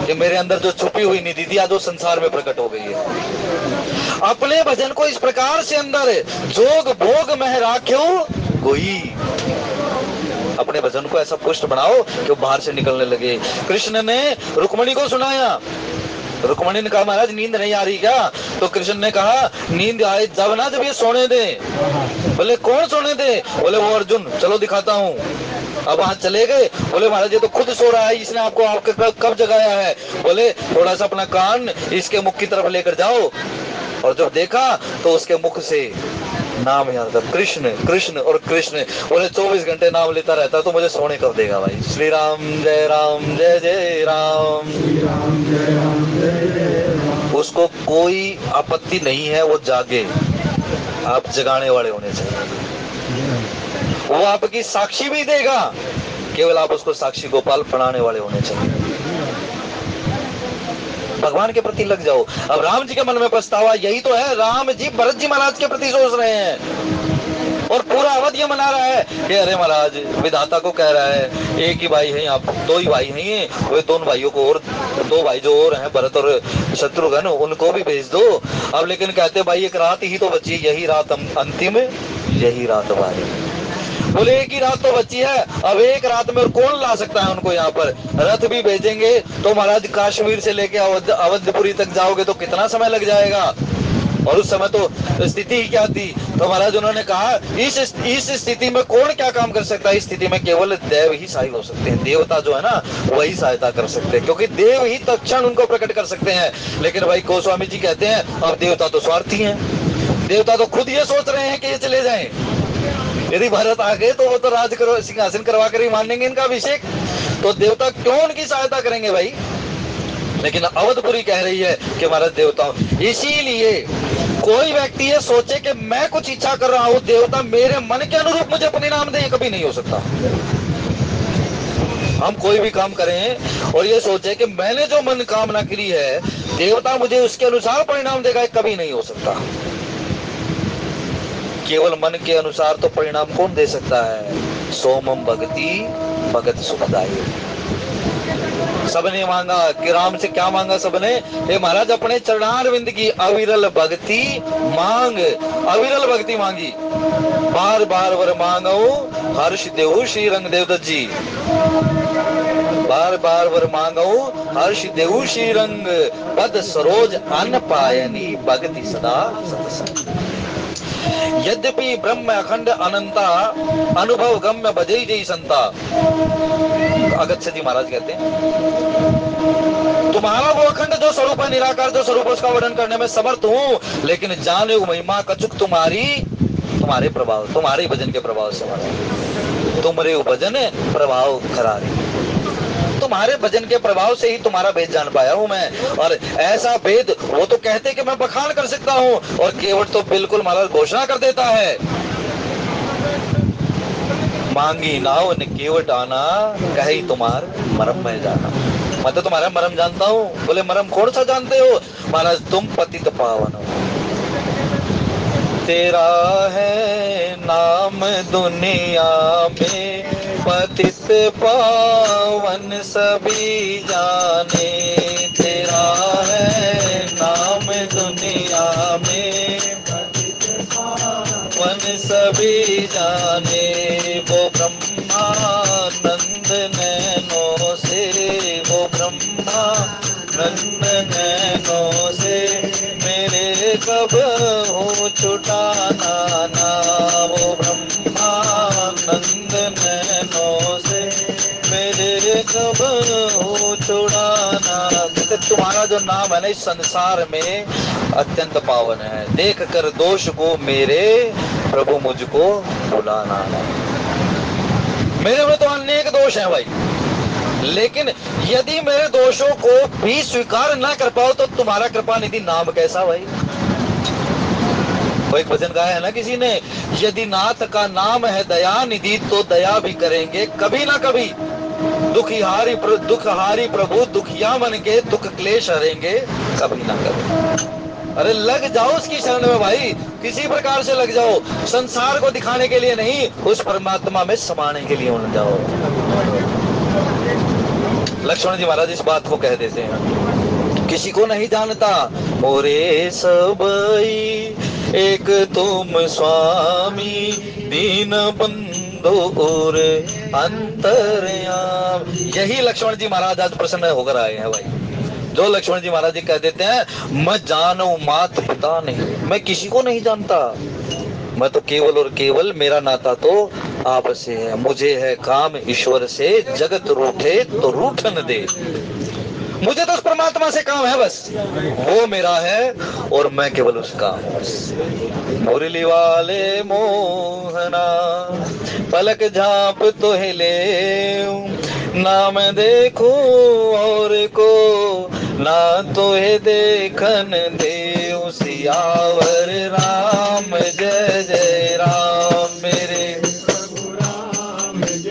कि मेरे अंदर जो छुपी हुई निधि थी आज वो संसार में प्रकट हो गई है। अपने भजन को इस प्रकार से अंदर जोग भोग में राख्यो कोई, अपने भजन को ऐसा पुष्ट बनाओ कि वो बाहर से निकलने लगे। कृष्ण ने रुक्मणी को सुनाया। रुक्मणी ने कहा महाराज नींद नहीं आ रही क्या? तो कृष्ण ने कहा नींद आए जब ना, जब ये सोने दे। बोले कौन सोने दे? बोले वो अर्जुन, चलो दिखाता हूँ। अब वहां चले गए। बोले महाराज ये तो खुद सो रहा है, इसने आपको आपके कब जगाया है? बोले थोड़ा सा अपना कान इसके मुख की तरफ लेकर जाओ। और जब देखा तो उसके मुख से नाम याद था, कृष्ण कृष्ण और कृष्ण। बोले 24 घंटे नाम लेता रहता तो मुझे सोने कब देगा भाई। श्री राम जय राम जय जय राम। उसको कोई आपत्ति नहीं है, वो जागे, आप जगाने वाले होने चाहिए। वो आपकी साक्षी भी देगा, केवल आप उसको साक्षी गोपाल बनाने वाले होने चाहिए। भगवान के प्रति लग जाओ। अब राम जी के मन में पछतावा यही तो है। राम जी भरत जी महाराज के प्रति सोच रहे हैं और पूरा अवध ये मना रहा है कि अरे महाराज विधाता को कह रहा है एक ही भाई है, आप 2 ही भाई हैं, वे दोनों भाइयों को और 2 भाई जो और हैं भरत और शत्रुघ्न उनको भी भेज दो। अब लेकिन कहते भाई एक रात ही तो बची, यही रात अंतिम, यही रात हमारी। बोले एक ही रात तो बची है, अब एक रात में और कौन ला सकता है उनको यहाँ पर? रथ भी भेजेंगे तो महाराज काश्मीर से लेके अवधपुरी तक जाओगे तो कितना समय लग जाएगा। और उस समय तो स्थिति ही क्या थी। तो महाराज उन्होंने कहा इस स्थिति में कौन क्या काम कर सकता है? इस स्थिति में केवल देव ही सहाय हो सकते हैं। देवता जो है ना वही सहायता कर सकते हैं, क्योंकि देव ही तत्क्षण उनको प्रकट कर सकते हैं। लेकिन भाई गोस्वामी जी कहते हैं अब देवता तो स्वार्थी हैं, देवता तो खुद ये सोच रहे हैं कि ये चले जाएं। यदि भरत आ गए तो वो तो राज करो सिंहासन करवा कर ही मानेंगे इनका अभिषेक, तो देवता क्यों उनकी सहायता करेंगे भाई। लेकिन अवधपुरी कह रही है कि महाराज देवता, इसीलिए कोई व्यक्ति ये सोचे कि मैं कुछ इच्छा कर रहा हूं, देवता मेरे मन के अनुरूप मुझे परिणाम दे, कभी नहीं हो सकता। हम कोई भी काम करें और ये सोचे कि मैंने जो मन कामना करी है देवता मुझे उसके अनुसार परिणाम देगा, कभी नहीं हो सकता। केवल मन के अनुसार तो परिणाम कौन दे सकता है? सोमम भगति भगत सुखदाई। सबने मांगा कि राम से क्या मांगा सबने? हे महाराज अपने चरणारविंद की अविरल भक्ति मांग, अविरल भक्ति मांगी। बार बार वर मांगो हर्ष देव श्री रंग देवदत्त जी, बार बार वर मांगो हर्ष देव श्री रंग पद सरोज अन्न पायनी भक्ति सदा सत्संग। यद्यपि ब्रह्म अखंड अनंता अनुभव गम्य बजई जई संता। अगस्त्य जी महाराज कहते हैं तुम्हारा वो अखंड जो स्वरूप है, निराकार जो स्वरूप उसका वर्णन करने में समर्थ हूँ, लेकिन जाने महिमा कचुक तुम्हारे प्रभाव, तुम्हारे भजन के प्रभाव से महाराज, तुम्हारे भजन प्रभाव खरारी, तुम्हारे भजन के प्रभाव से ही तुम्हारा भेद जान पाया हूं मैं। और ऐसा भेद वो तो कहते कि मैं बखान कर सकता हूं, और केवट तो बिल्कुल महाराज घोषणा कर देता है, मांगी नाव ने केवट आना कही तुम्हार मरम में जाना। मैं तो तुम्हारा मरम जानता हूं। बोले मरम कौन सा जानते हो? महाराज तुम पतित पावन हो, तेरा है नाम दुनिया में पतित पावन सभी जाने, तेरा है नाम दुनिया में पतित पावन सभी जाने। वो ब्रह्मानंद नैनों से कब हो छुटाना नाम ब्रह्मानंद नैनों से मेरे कब हो छुड़ाना। तुम्हारा जो नाम है ना इस संसार में अत्यंत पावन है, देख कर दोष को मेरे प्रभु मुझको भुलाना। मेरे में तो अनेक दोष हैं भाई, लेकिन यदि मेरे दोषों को भी स्वीकार ना कर पाओ तो तुम्हारा कृपा निधि नाम कैसा भाई। वो एक वचन गाया है ना किसी ने, यदि नाथ का नाम है दया निधि तो दया भी करेंगे कभी ना कभी। दुखहारी प्रभु दुखिया मन के दुख क्लेश हरेंगे कभी ना कभी। अरे लग जाओ उसकी शरण में भाई, किसी प्रकार से लग जाओ, संसार को दिखाने के लिए नहीं, उस परमात्मा में समाने के लिए उन जाओ। लक्ष्मण जी महाराज इस बात को कह देते हैं, किसी को नहीं जानता मोरे सबई एक तुम स्वामी दीन बंधु और अंतर्याम। यही लक्ष्मण जी महाराज आज प्रसन्न होकर आए हैं भाई। जो लक्ष्मण जी महाराज जी कह देते हैं, मैं जानो मात पिता नहीं, मैं किसी को नहीं जानता, मैं तो केवल और केवल मेरा नाता तो आपसे है। मुझे है काम ईश्वर से, जगत रूठे तो रूठन दे। मुझे तो उस परमात्मा से काम है बस, वो मेरा है और मैं केवल उसका। मुरली वाले मोहना पलक झाप तो हिले, नाम देखो और को ना तो है देखन दे। सियावर राम जय जय राम। मेरे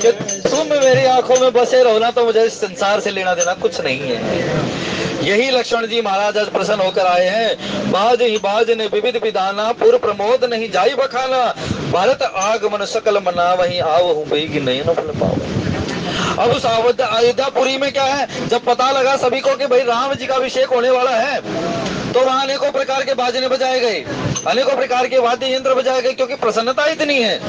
तुम मेरी आंखों में बसे रहो ना तो मुझे इस संसार से लेना देना कुछ नहीं है। यही लक्ष्मण जी महाराज आज प्रसन्न होकर आए हैं। बाज ही बाज ने विविध विधाना, पुर प्रमोद नहीं जाई बखाना। भारत आगमन सकल मना, वही आओ हूँ बेगी नहीं न फल पाओ। अब उस अयोध्यापुरी में क्या है, जब पता लगा सभी को कि भाई राम जी का अभिषेक होने वाला है, तो वहां अनेकों प्रकार के बाजने बजाए गए, अनेकों प्रकार के वाद्य यंत्र बजाए गए, क्योंकि प्रसन्नता इतनी है।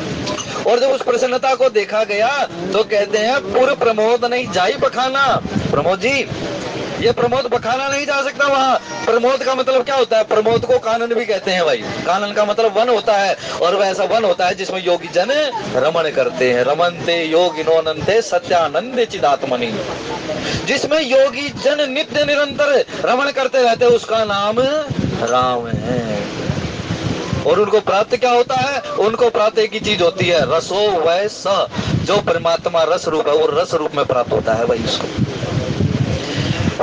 और जब उस प्रसन्नता को देखा गया तो कहते हैं पूर्व प्रमोद नहीं जाई बखाना। प्रमोद जी, ये प्रमोद बखाना नहीं जा सकता वहां। प्रमोद का मतलब क्या होता है, प्रमोद को कानन भी कहते हैं भाई। कानन का मतलब वन होता है, और वह ऐसा वन होता है जिसमें योगी जन रमण करते हैं। रमनते योगिनो अनंते सत्यानंद चिदात्मनि, जिसमें योगी जन नित्य निरंतर रमण करते रहते हैं, उसका नाम राम है। और उनको प्राप्त क्या होता है, उनको प्राप्त एक ही चीज होती है, रसो वै स। जो परमात्मा रस रूप है वो रस रूप में प्राप्त होता है भाई उसको।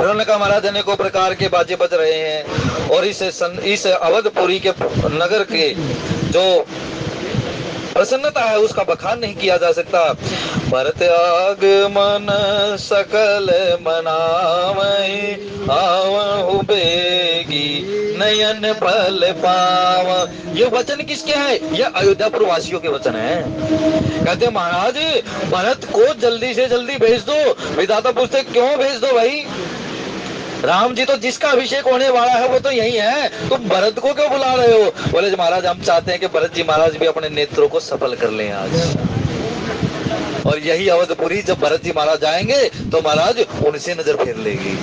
उन्होंने कहा महाराज अनेकों प्रकार के बाजे बज रहे हैं, और इस अवधपुरी के नगर के जो प्रसन्नता है उसका बखान नहीं किया जा सकता। भरत आगमन सकल मनावै, आवहु बेगी नयन फल पाव। ये वचन किसके हैं, ये अयोध्यापुर वासियों के वचन हैं। कहते महाराज भरत को जल्दी से जल्दी भेज दो। विधाता पूछते क्यों भेज दो भाई, राम जी तो जिसका अभिषेक होने वाला है वो तो यही है, तुम भरत को क्यों बुला रहे हो। बोले महाराज हम चाहते हैं कि भरत जी महाराज भी अपने नेत्रों को सफल कर लें आज। और यही अवधपुरी जब भरत जी महाराज आएंगे तो महाराज उनसे नजर फेर लेगी,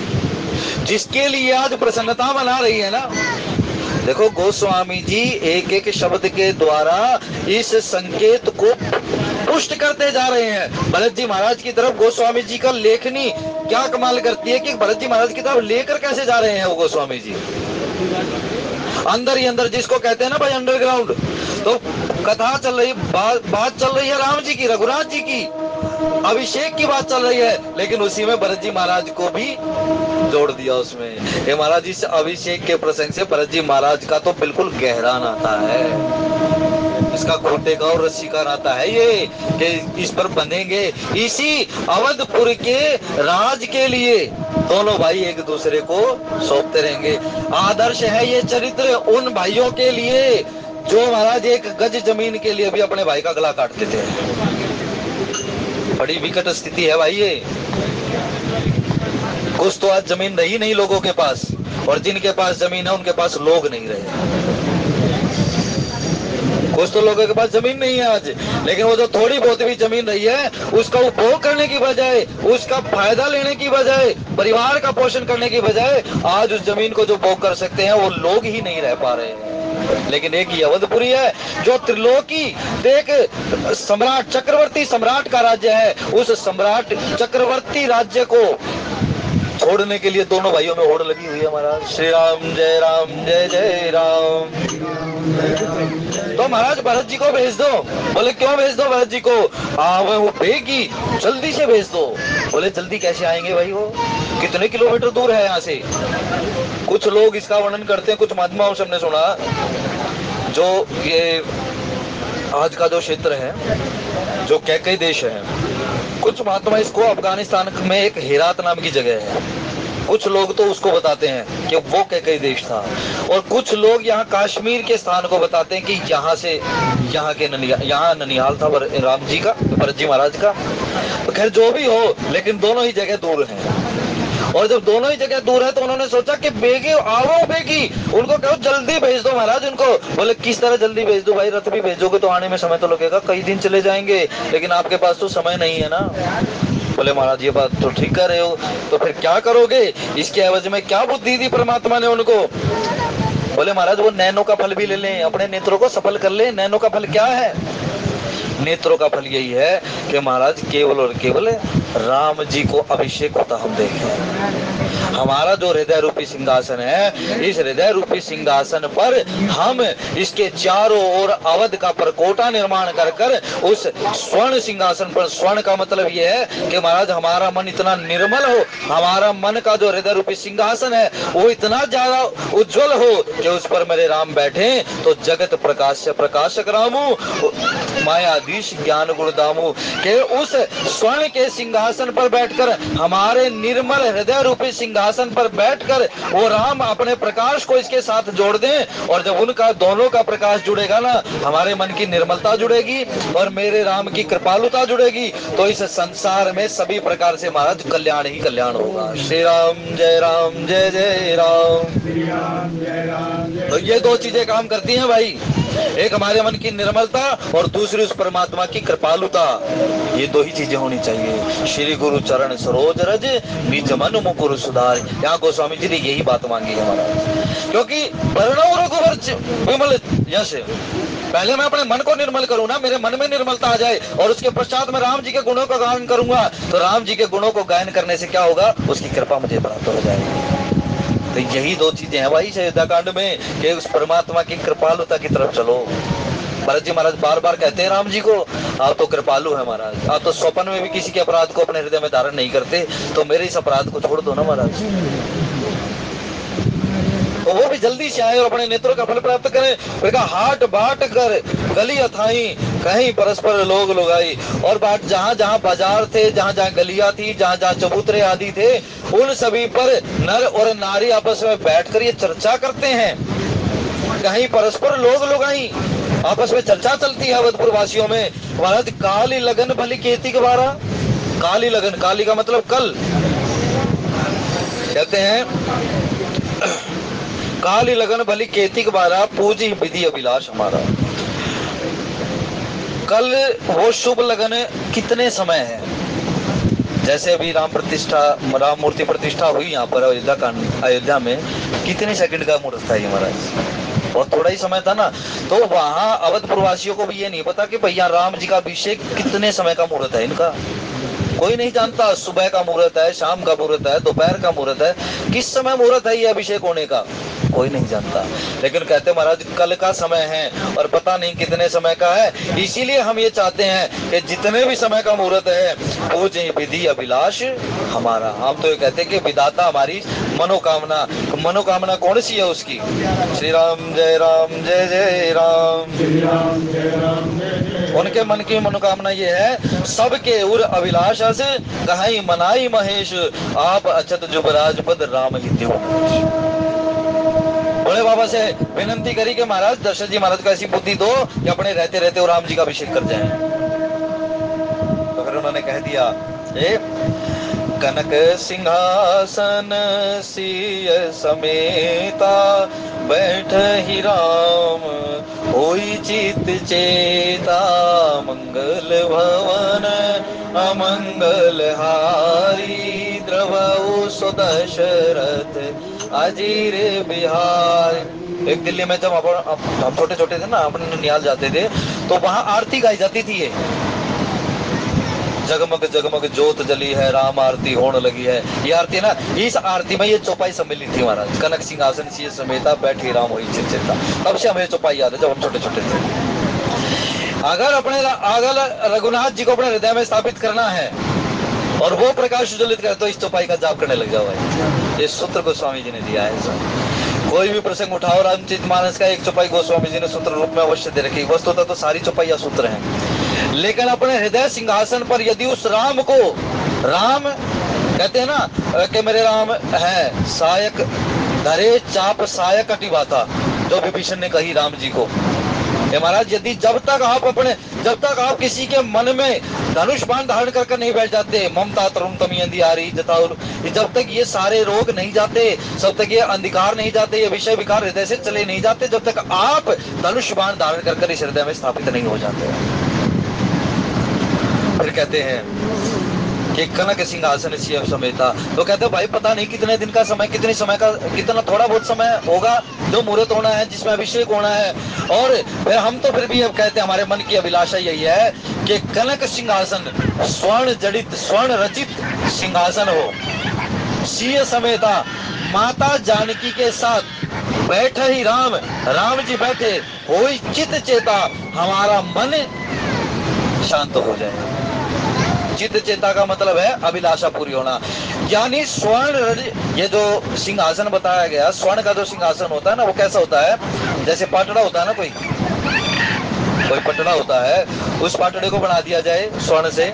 जिसके लिए आज प्रसन्नता मना रही है ना। देखो गोस्वामी जी एक एक शब्द के द्वारा इस संकेत को पुष्ट करते जा रहे हैं। भरत जी महाराज की तरफ गोस्वामी जी का लेखनी क्या कमाल करती है कि भरत जी महाराज की तरफ लेकर कैसे जा रहे हैं वो गोस्वामी जी। अंदर ही अंदर, जिसको कहते हैं ना भाई अंडरग्राउंड, तो कथा चल रही, बात चल रही है राम जी की, रघुनाथ जी की, अभिषेक की बात चल रही है, लेकिन उसी में भरत जी महाराज को भी जोड़ दिया उसमें। ये महाराज इस अभिषेक के प्रसंग से भरत जी महाराज का तो बिल्कुल गहरा नाता है, इसका खूंटे का और रस्सी का नाता है ये, कि इस पर बंधेंगे। इसी अवधपुर के राज के लिए दोनों भाई एक दूसरे को सौंपते रहेंगे। आदर्श है ये चरित्र उन भाइयों के लिए जो महाराज एक गज जमीन के लिए भी अपने भाई का गला काटते थे। बड़ी विकट स्थिति है भाई ये। कुछ तो आज जमीन रही नहीं लोगों के पास, और जिनके पास जमीन है उनके पास लोग नहीं रहे। कुछ तो लोगों के पास जमीन नहीं है आज, लेकिन वो जो थोड़ी बहुत भी जमीन रही है उसका उपभोग करने की बजाय, उसका फायदा लेने की बजाय, परिवार का पोषण करने की बजाय आज उस जमीन को जो भोग कर सकते हैं वो लोग ही नहीं रह पा रहे हैं। लेकिन एक ही अवधपुरी है जो त्रिलोकी एक सम्राट, चक्रवर्ती सम्राट का राज्य है। उस सम्राट चक्रवर्ती राज्य को छोड़ने के लिए दोनों भाइयों में होड़ लगी हुई है महाराज। श्री राम जय जय राम। तो महाराज भरत जी को भेज दो। बोले क्यों भेज दो भरत जी को? वो भेगी, जल्दी से भेज दो। बोले जल्दी कैसे आएंगे भाई, वो कितने किलोमीटर दूर है यहाँ से? कुछ लोग इसका वर्णन करते हैं, कुछ महात्माओं से हमने सुना, जो ये आज का जो क्षेत्र है, जो कैकई देश है, कुछ महात्मा इसको अफगानिस्तान में एक हेरात नाम की जगह है, कुछ लोग तो उसको बताते हैं कि वो कैकई देश था, और कुछ लोग यहाँ कश्मीर के स्थान को बताते हैं कि यहाँ से यहाँ ननिहाल था राम जी का, भरत जी महाराज का। तो खैर जो भी हो, लेकिन दोनों ही जगह दूर हैं। और जब दोनों ही जगह दूर है तो उन्होंने सोचा कि बेगी आओ, बेगी उनको कहो जल्दी भेज दो महाराज उनको। बोले किस तरह जल्दी भेज दो भाई? रथ भी भेजोगे तो आने में समय तो लगेगा, कई दिन चले जाएंगे, लेकिन आपके पास तो समय नहीं है ना। बोले महाराज ये बात तो ठीक कर रहे हो, तो फिर क्या करोगे? इसके एवज में क्या बुद्धि दी परमात्मा ने उनको? बोले महाराज वो नैनों का फल भी ले लें, अपने नेत्रों को सफल कर ले। नैनों का फल क्या है? नेत्रों का फल यही है कि महाराज केवल और केवल राम जी को अभिषेक होता हम देखें। हमारा जो हृदय रूपी सिंहासन है, इस हृदय रूपी सिंहासन पर हम इसके चारों ओर अवध का परकोटा निर्माण कर कर उस स्वर्ण सिंहासन पर, स्वर्ण का मतलब यह है कि महाराज हमारा मन इतना निर्मल हो, हमारा मन का जो हृदय रूपी सिंहासन है वो इतना ज्यादा उज्जवल हो कि उस पर मेरे राम बैठे तो जगत प्रकाश प्रकाशक रामू मायाधीश ज्ञान गुणदामू के उस स्वर्ण के सिंहासन पर बैठकर, हमारे निर्मल हृदय रूपी सिंहासन पर बैठकर वो राम अपने प्रकाश को इसके साथ जोड़ दें। और जब उनका दोनों का प्रकाश जुड़ेगा ना, हमारे मन की निर्मलता जुड़ेगी और मेरे राम की कृपालुता जुड़ेगी, तो इस संसार में सभी प्रकार से महाराज कल्याण ही कल्याण होगा। श्री राम जय राम। तो ये दो चीजें काम करती हैं भाई, एक हमारे मन की निर्मलता और दूसरी उस परमात्मा की कृपालुता। ये दो ही चीजें होनी चाहिए। श्री गुरु चरण सरोज रज निज मन मुकुर सुधार। यहाँ गोस्वामी जी ने यही बात मांगी है महाराज, क्योंकि वर्णो रघुवर विमल यश, पहले मैं अपने मन को निर्मल करूं ना, मेरे मन में निर्मलता आ जाए, और उसके पश्चात मैं राम जी के गुणों का गायन करूंगा, तो राम जी के गुणों को गायन करने से क्या होगा? उसकी कृपा मुझे प्राप्त हो जाएगी। तो यही दो चीजें हैं भाई अयोध्या कांड में, कि उस परमात्मा की कृपालुता की तरफ चलो। भरत जी महाराज बार बार कहते हैं राम जी को, आप तो कृपालु है महाराज, आप तो स्वप्न में भी किसी के अपराध को अपने हृदय में धारण नहीं करते, तो मेरे इस अपराध को छोड़ दो ना महाराज। तो वो भी जल्दी से आए और अपने नेत्रों का फल प्राप्त करें। फिर कहा हाट बाट कर गली अथाई, कहीं परस्पर लोग लुगाई। और बाट जहाँ जहाँ बाजार थे, जहाँ जहाँ गलियां थी, जहाँ जहाँ चबूतरे आदि थे, उन सभी पर नर और नारी आपस में बैठकर ये चर्चा करते हैं। कहीं परस्पर लोग लुगाई, आपस में चर्चा चलती है अवधपुर वासियों में। महाराज काली लगन भली खेती के बारा। काली लगन, काली का मतलब कल, कहते हैं काली लगन भली खेती के बारा, पूजी विधि अभिलाष हमारा। कल वो शुभ लगन कितने समय है? जैसे अभी राम मूर्ति प्रतिष्ठा हुई यहाँ पर अयोध्या में, कितने सेकंड का मुहूर्त था ये महाराज? बहुत थोड़ा ही समय था ना। तो वहां अवधपुर वासियों को भी ये नहीं पता कि भैया राम जी का अभिषेक कितने समय का मुहूर्त है इनका, कोई नहीं जानता। सुबह का मुहूर्त है, शाम का मुहूर्त है, दोपहर का मुहूर्त है, किस समय मुहूर्त है ये अभिषेक होने का, कोई नहीं जानता। लेकिन कहते महाराज कल का समय है और पता नहीं कितने समय का है। इसीलिए हम ये चाहते हैं कि जितने भी समय का मुहूर्त है वो जो विधि अभिलाष हमारा। हम तो ये कहते हैं कि विधाता हमारी मनोकामना, मनोकामना कौन सी है उसकी? श्री राम जय राम। उनके मन की मनोकामना ये है, सबके उर अभिलाष से कहीं मनाई महेश, आप अचत जुबराज पद राम ही देव। भोले बाबा से विनंती करी कि महाराज दशरथ जी महाराज को ऐसी बुद्धि दो कि अपने रहते रहते वो राम जी का अभिषेक कर जाएं। तो फिर उन्होंने कह दिया, कनक सिंहासन सिय समेता, बैठ ही राम होई चित चेता मंगल भवन अमंगल हारी द्रवऊ सुदशरथ अजीर बिहार। एक दिल्ली में जब हम छोटे छोटे थे ना, अपन ननिहाल जाते थे तो वहां आरती गाई जाती थी। ये जगमग जगमग जोत जली है राम आरती होने लगी है, ये आरती ना, इस आरती में ये चौपाई सम्मिलित थी महाराज। कनक सिंहासन सी समेता बैठी राम हुई चिंता। तब से हमें चौपाई याद है जब हम छोटे छोटे थे। अगर रघुनाथ जी को अपने हृदय में स्थापित करना है और वो प्रकाश उज्ज्वलित करे तो इस चौपाई का जाप करने लग जाओ भाई। इस सूत्र को स्वामी जी ने दिया है। कोई भी प्रसंग उठाओ रामचरितमानस का, एक चौपाई गोस्वामी जी ने सूत्र रूप में अवश्य दे रखी। वस्तुतः तो सारी चौपाइया सूत्र हैं, लेकिन अपने हृदय सिंहासन पर यदि उस राम को, राम कहते हैं ना कि मेरे राम है सायक धरे चाप सायक कटी बाता, जो विभीषण ने कही राम जी को। महाराज यदि जब तक आप किसी के मन में धनुष बाण धारण कर नहीं बैठ जाते, ममता तरुण तमी अंधियारी जताउल, जब तक ये सारे रोग नहीं जाते, जब तक ये अंधकार नहीं जाते, ये विषय विकार हृदय से चले नहीं जाते, जब तक आप धनुष बाण धारण कर इस हृदय में स्थापित नहीं हो जाते। फिर कहते हैं कि कनक सिंहासन सी समेता, तो कहते हैं भाई पता नहीं कितने दिन का समय, कितने समय का, कितना थोड़ा बहुत समय होगा जो मुहूर्त होना है, जिसमें अभिषेक होना है। और फिर हम तो फिर भी अब कहते हैं हमारे मन की अभिलाषा यही है कि कनक सिंहासन स्वर्ण जड़ित स्वर्ण रचित सिंहासन हो, सीय समेता माता जानकी के साथ बैठे ही राम जी बैठे, होई चित चेता, हमारा मन शांत हो जाए। चित चेता का मतलब है अभिलाषा पूरी होना। यानी स्वर्ण, ये जो सिंहासन बताया गया, स्वर्ण का जो सिंहासन होता है ना, वो कैसा होता है, जैसे पाटड़ा होता है ना, कोई पटड़ा होता है, उस पाटड़े को बना दिया जाए स्वर्ण से,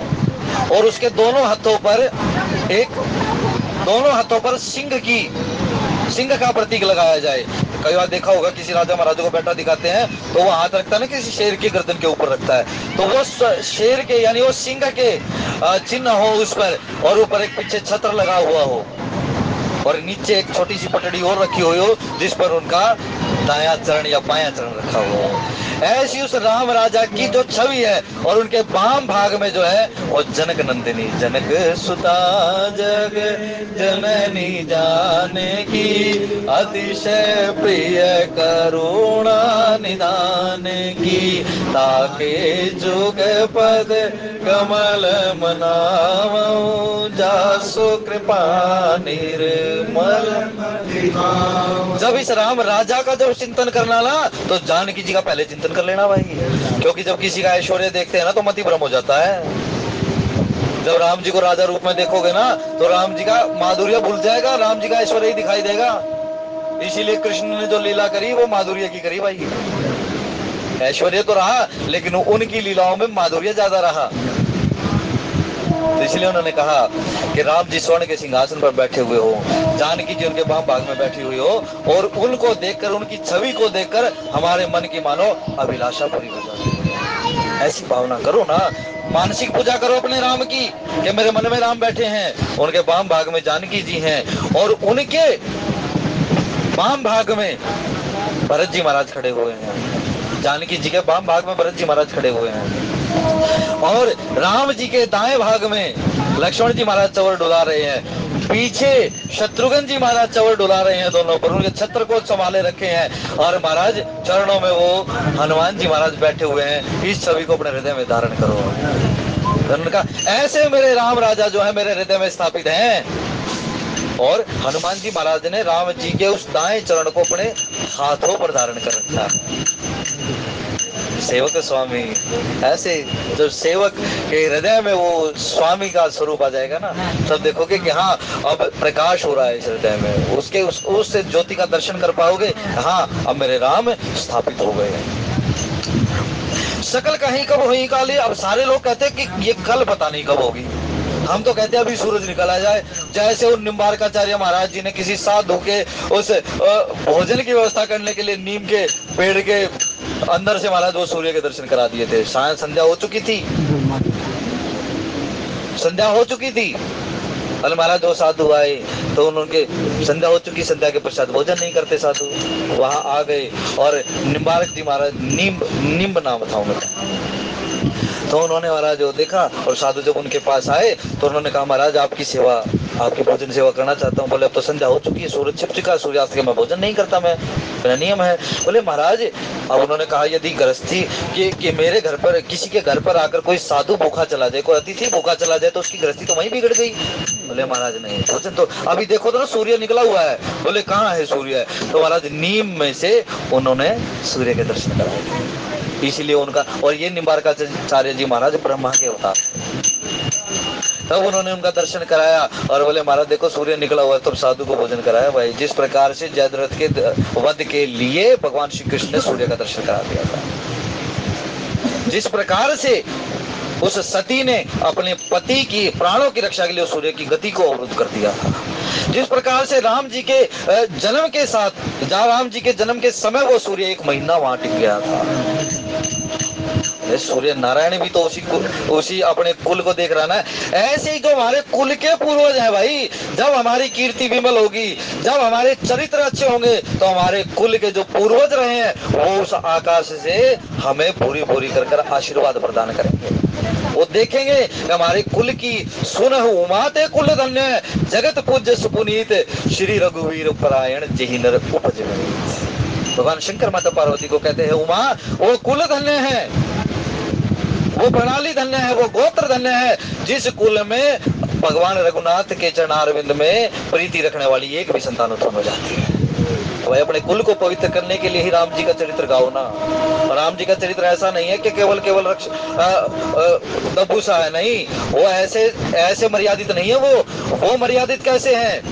और उसके दोनों हाथों पर सिंह का प्रतीक लगाया जाए। कई बार देखा होगा किसी राजा महाराजा को बैठा दिखाते हैं तो वो हाथ रखता है ना किसी शेर की गर्दन के ऊपर रखता है, तो वो शेर के यानी वो सिंह के चिन्ह हो उस पर, और ऊपर एक पीछे छत्र लगा हुआ हो, और नीचे एक छोटी सी पटड़ी और रखी हुई हो जिस पर उनका दायां चरण या बायां चरण रखा हुआ हो। ऐसी उस राम राजा की जो छवि है, और उनके वाम भाग में जो है वो जनक नंदिनी, जनक सुता जग जननी जाने की, अतिशय प्रिय करुणा निदान की, ताके जुग पद कमल मनावो, जासु कृपा निर्मल। जब इस राम राजा का जब चिंतन करना ना, तो जानकी जी का पहले चिंतन कर लेना भाई, क्योंकि जब किसी का ऐश्वर्य देखते हैं ना तो मति भ्रम हो जाता है। जब राम जी को राजा रूप में देखोगे ना तो राम जी का माधुर्य भूल जाएगा, राम जी का ऐश्वर्य ही दिखाई देगा। इसीलिए कृष्ण ने जो लीला करी वो माधुर्य की करी भाई। ऐश्वर्य तो रहा लेकिन उनकी लीलाओं में माधुर्य ज्यादा रहा, तो इसलिए उन्होंने कहा कि राम जी स्वर्ण के सिंहासन पर बैठे हुए हो, जानकी जी उनके वाम भाग में बैठी हुई हो, और उनको देखकर, उनकी छवि को देखकर हमारे मन की मानो अभिलाषा पूरी हो जाती है। ऐसी भावना करो ना, मानसिक पूजा करो अपने राम की कि मेरे मन में राम बैठे हैं, उनके वाम भाग में जानकी जी हैं, और उनके वाम भाग में भरत जी महाराज खड़े हुए हैं, जानकी जी के वाम भाग में भरत जी महाराज खड़े हुए हैं, और राम जी के दाएं भाग में लक्ष्मण जी महाराज चवर डुला रहे हैं, पीछे शत्रुघ्न जी महाराज चवर डुला रहे हैं दोनों पर, उनके छत्र को संभाले रखे हैं, और महाराज चरणों में वो हनुमान जी महाराज बैठे हुए हैं। इस छवि को अपने हृदय में धारण करो। उन्होंने कहा ऐसे मेरे राम राजा जो है मेरे हृदय में स्थापित हैं, और हनुमान जी महाराज ने राम जी के उस दाएं चरण को अपने हाथों पर धारण कर रखा। सेवक स्वामी, ऐसे जब सेवक के हृदय में वो स्वामी का स्वरूप आ जाएगा ना, तब देखोगे कि हाँ अब प्रकाश हो रहा है इस हृदय में, उससे ज्योति का दर्शन कर पाओगे। हाँ अब मेरे राम स्थापित हो गए। सकल कहीं कब हुई काली, अब सारे लोग कहते हैं कि ये कल पता नहीं कब होगी, हम तो कहते हैं अभी सूरज निकल आ जाए। जैसे उन निम्बारकाचार्य महाराज जी ने किसी साधु के उस भोजन की व्यवस्था करने के लिए नीम के पेड़ के अंदर से महाराज वो सूर्य के दर्शन करा दिए थे। संध्या हो चुकी थी, अरे महाराज वो साधु आए तो उनके संध्या हो चुकी, संध्या के पश्चात भोजन नहीं करते साधु, वहां आ गए और निम्बारक जी महाराज, नींब नाम था उनका, तो उन्होंने महाराज वो देखा और साधु जब उनके पास आए तो उन्होंने कहा महाराज आपकी सेवा, आपकी भोजन सेवा करना चाहता हूँ। बोले अब तो संध्या हो चुकी है, सूरज छिप चुका, सूर्यास्त के मैं भोजन नहीं करता, मैं मेरा नियम है। बोले महाराज, अब उन्होंने कहा यदि गृहस्थी कि मेरे घर पर किसी के घर पर आकर कोई साधु भूखा चला जाए, कोई अतिथि भूखा चला जाए तो उसकी गृहस्थी तो वहीं बिगड़ गई। बोले महाराज नहीं, भोजन तो अभी देखो तो ना सूर्य निकला हुआ है। बोले कहाँ है सूर्य? तो महाराज नीम में से उन्होंने सूर्य के दर्शन कराए, इसीलिए उनका, और ये निम्बारकाचार्य जी महाराज ब्रह्मा के अवतार। तब उन्होंने उनका दर्शन कराया और बोले महाराज देखो सूर्य निकला हुआ है, तब साधु को भोजन कराया। भाई जिस प्रकार से जयद्रथ के वध के लिए भगवान श्री कृष्ण ने सूर्य का दर्शन करा दिया था, जिस प्रकार से उस सती ने अपने पति की प्राणों की रक्षा के लिए सूर्य की गति को अवरुद्ध कर दिया था, जिस प्रकार से राम जी के जन्म के साथ, जहाँ राम जी के जन्म के समय वो सूर्य 1 महीना वहां टिक गया था। सूर्य नारायण भी तो उसी अपने कुल को देख रहा ना। ऐसे ही जो हमारे कुल के पूर्वज हैं भाई, जब हमारी कीर्ति विमल होगी, जब हमारे चरित्र अच्छे होंगे, तो हमारे कुल के जो पूर्वज रहे हैं वो उस आकाश से हमें पूरी पूरी कर आशीर्वाद प्रदान करेंगे। वो देखेंगे कि हमारे कुल की सुन उमाते कुल धन्य, जगत पूज्य सुपुनीत, श्री रघुवीर परायण जहि नर उपज। भगवान शंकर माता पार्वती को कहते हैं उमा वो कुल धन्य है, वो प्रणाली धन्य है, वो गोत्र धन्य है, जिस कुल में भगवान रघुनाथ के चरणारविंद में प्रीति रखने वाली एक भी संतान उत्पन्न हो जाती है। भाई अपने कुल को पवित्र करने के लिए ही राम जी का चरित्र गाओ ना। और राम जी का चरित्र ऐसा नहीं है कि केवल दबूसा है, नहीं, वो ऐसे मर्यादित नहीं है। वो मर्यादित कैसे है?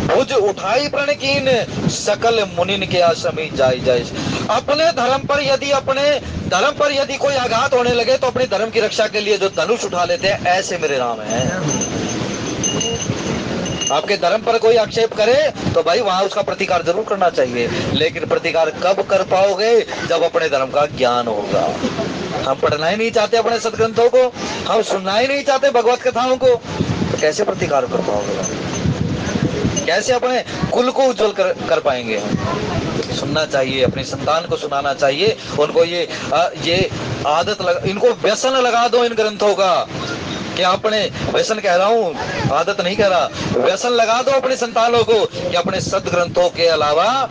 भुज उठाई प्रण कीन, सकल मुनिन के आश्रमी जाय जाय। अपने धर्म पर यदि कोई आघात होने लगे तो अपने धर्म की रक्षा के लिए जो धनुष उठा लेते हैं, ऐसे मेरे राम हैं। आपके धर्म पर कोई आक्षेप करे तो भाई वहां उसका प्रतिकार जरूर करना चाहिए, लेकिन प्रतिकार कब कर पाओगे? जब अपने धर्म का ज्ञान होगा। हम पढ़ना ही नहीं चाहते अपने सदग्रंथों को, हम सुनना ही नहीं चाहते भगवत कथाओं को, तो कैसे प्रतिकार कर पाओगे? कैसे अपने कुल को उज्जवल कर पाएंगे? सुनना चाहिए, अपनी संतान को सुनाना चाहिए। उनको ये आदत इनको व्यसन लगा दो इन ग्रंथों का, कि अपने व्यसन कह रहा हूँ, आदत नहीं कह रहा, व्यसन लगा दो अपने संतानों को कि अपने सदग्रंथों के अलावा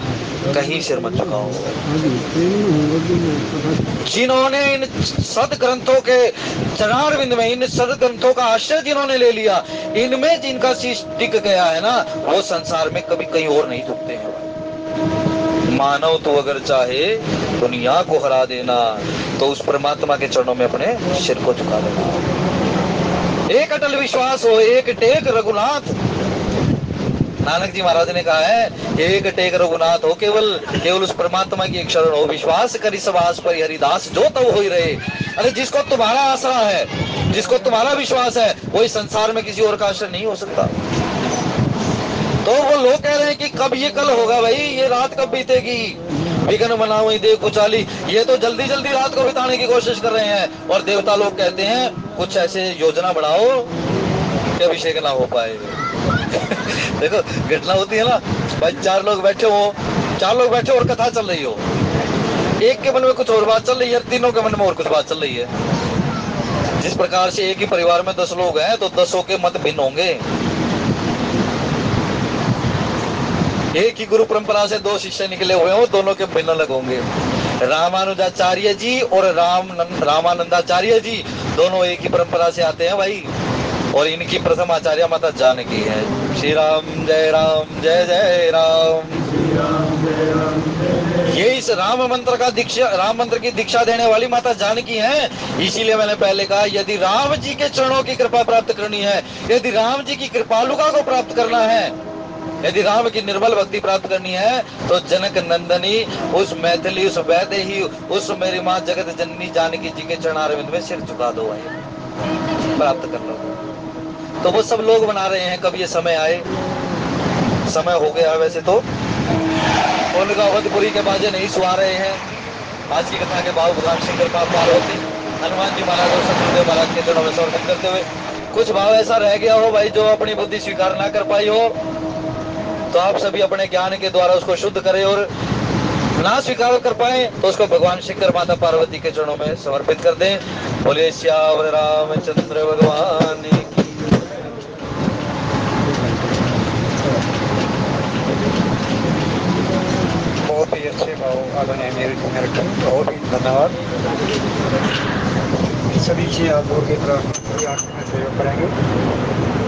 कहीं सिर मत झुकाओ। जिन्होंने इन सदग्रंथों के चरणारविंद में, इन सदग्रंथों का आश्रय जिन्होंने ले लिया, इनमें जिनका शीश टिक गया है ना, वो संसार में कभी कहीं और नहीं झुकते हैं। मानव तो अगर चाहे दुनिया को हरा देना, तो उस परमात्मा के चरणों में अपने सिर को झुका देना। एक अटल विश्वास हो, एक टेक रघुनाथ। नानक जी महाराज ने कहा है एक टेक रघुनाथ हो, केवल उस परमात्मा की एक शरण हो। विश्वास करी सवास पर हरिदास जो तब हो ही रहे। अरे जिसको तुम्हारा आसरा है, जिसको तुम्हारा विश्वास है, वही संसार में किसी और का आश्रय नहीं हो सकता। तो वो लोग कह रहे हैं कि कब ये कल होगा भाई, ये रात कब बीतेगी, विघ्न बनाओ दे कुचाली। ये तो जल्दी जल्दी रात को बिताने की कोशिश कर रहे हैं। और देवता लोग कहते हैं कुछ ऐसे योजना बढ़ाओ कि अभिषेक ना हो पाए। देखो घटना होती है ना भाई, 4 लोग बैठे हो और कथा चल रही हो, एक के मन में कुछ और बात चल रही है, तीनों के मन में और कुछ बात चल रही है। जिस प्रकार से एक ही परिवार में 10 लोग हैं तो 10 के मत भिन्न होंगे। एक ही गुरु परंपरा से 2 शिष्य निकले हुए हो, दोनों के भिन्न अलग होंगे। रामानुजाचार्य जी और रामानंदाचार्य जी दोनों एक ही परंपरा से आते हैं भाई, और इनकी प्रथम आचार्य माता जानकी है। श्री राम जय जय राम। ये इस राम मंत्र की दीक्षा देने वाली माता जानकी हैं। इसीलिए मैंने पहले कहा, यदि राम जी के चरणों की कृपा प्राप्त करनी है, यदि राम जी की कृपालुता को प्राप्त करना है, यदि राम की निर्मल भक्ति प्राप्त करनी है, तो जनक नंदनी, उस मैथिली, उस वैदेही, उस मेरी माँ जगत जननी जानकी जी के चरणारविंद में सिर झुका दो, प्राप्त कर लो। तो वो सब लोग बना रहे हैं, कब ये समय आए। समय हो गया वैसे तो, उनका अवधपुरी के बाजे नहीं सुहा रहे हैं। आज की कथा के भाव भगवान शंकर पार्वती, हनुमान जी महाराज और सतगुरुदेव महाराज के चरणों में समर्पित करते हुए कुछ भाव ऐसा रह गया हो भाई जो अपनी बुद्धि स्वीकार ना कर पाई हो, तो आप सभी अपने ज्ञान के द्वारा उसको शुद्ध करें, और ना स्वीकार कर पाए तो उसको भगवान शंकर माता पार्वती के चरणों में समर्पित कर दें। बोले श्याम रामचंद्र भगवान की। बहुत ही अच्छे भाव आदरणीय मेरे बहुत ही धन्यवाद। सभी चीज आप लोग की तरफ प्रयोग करेंगे।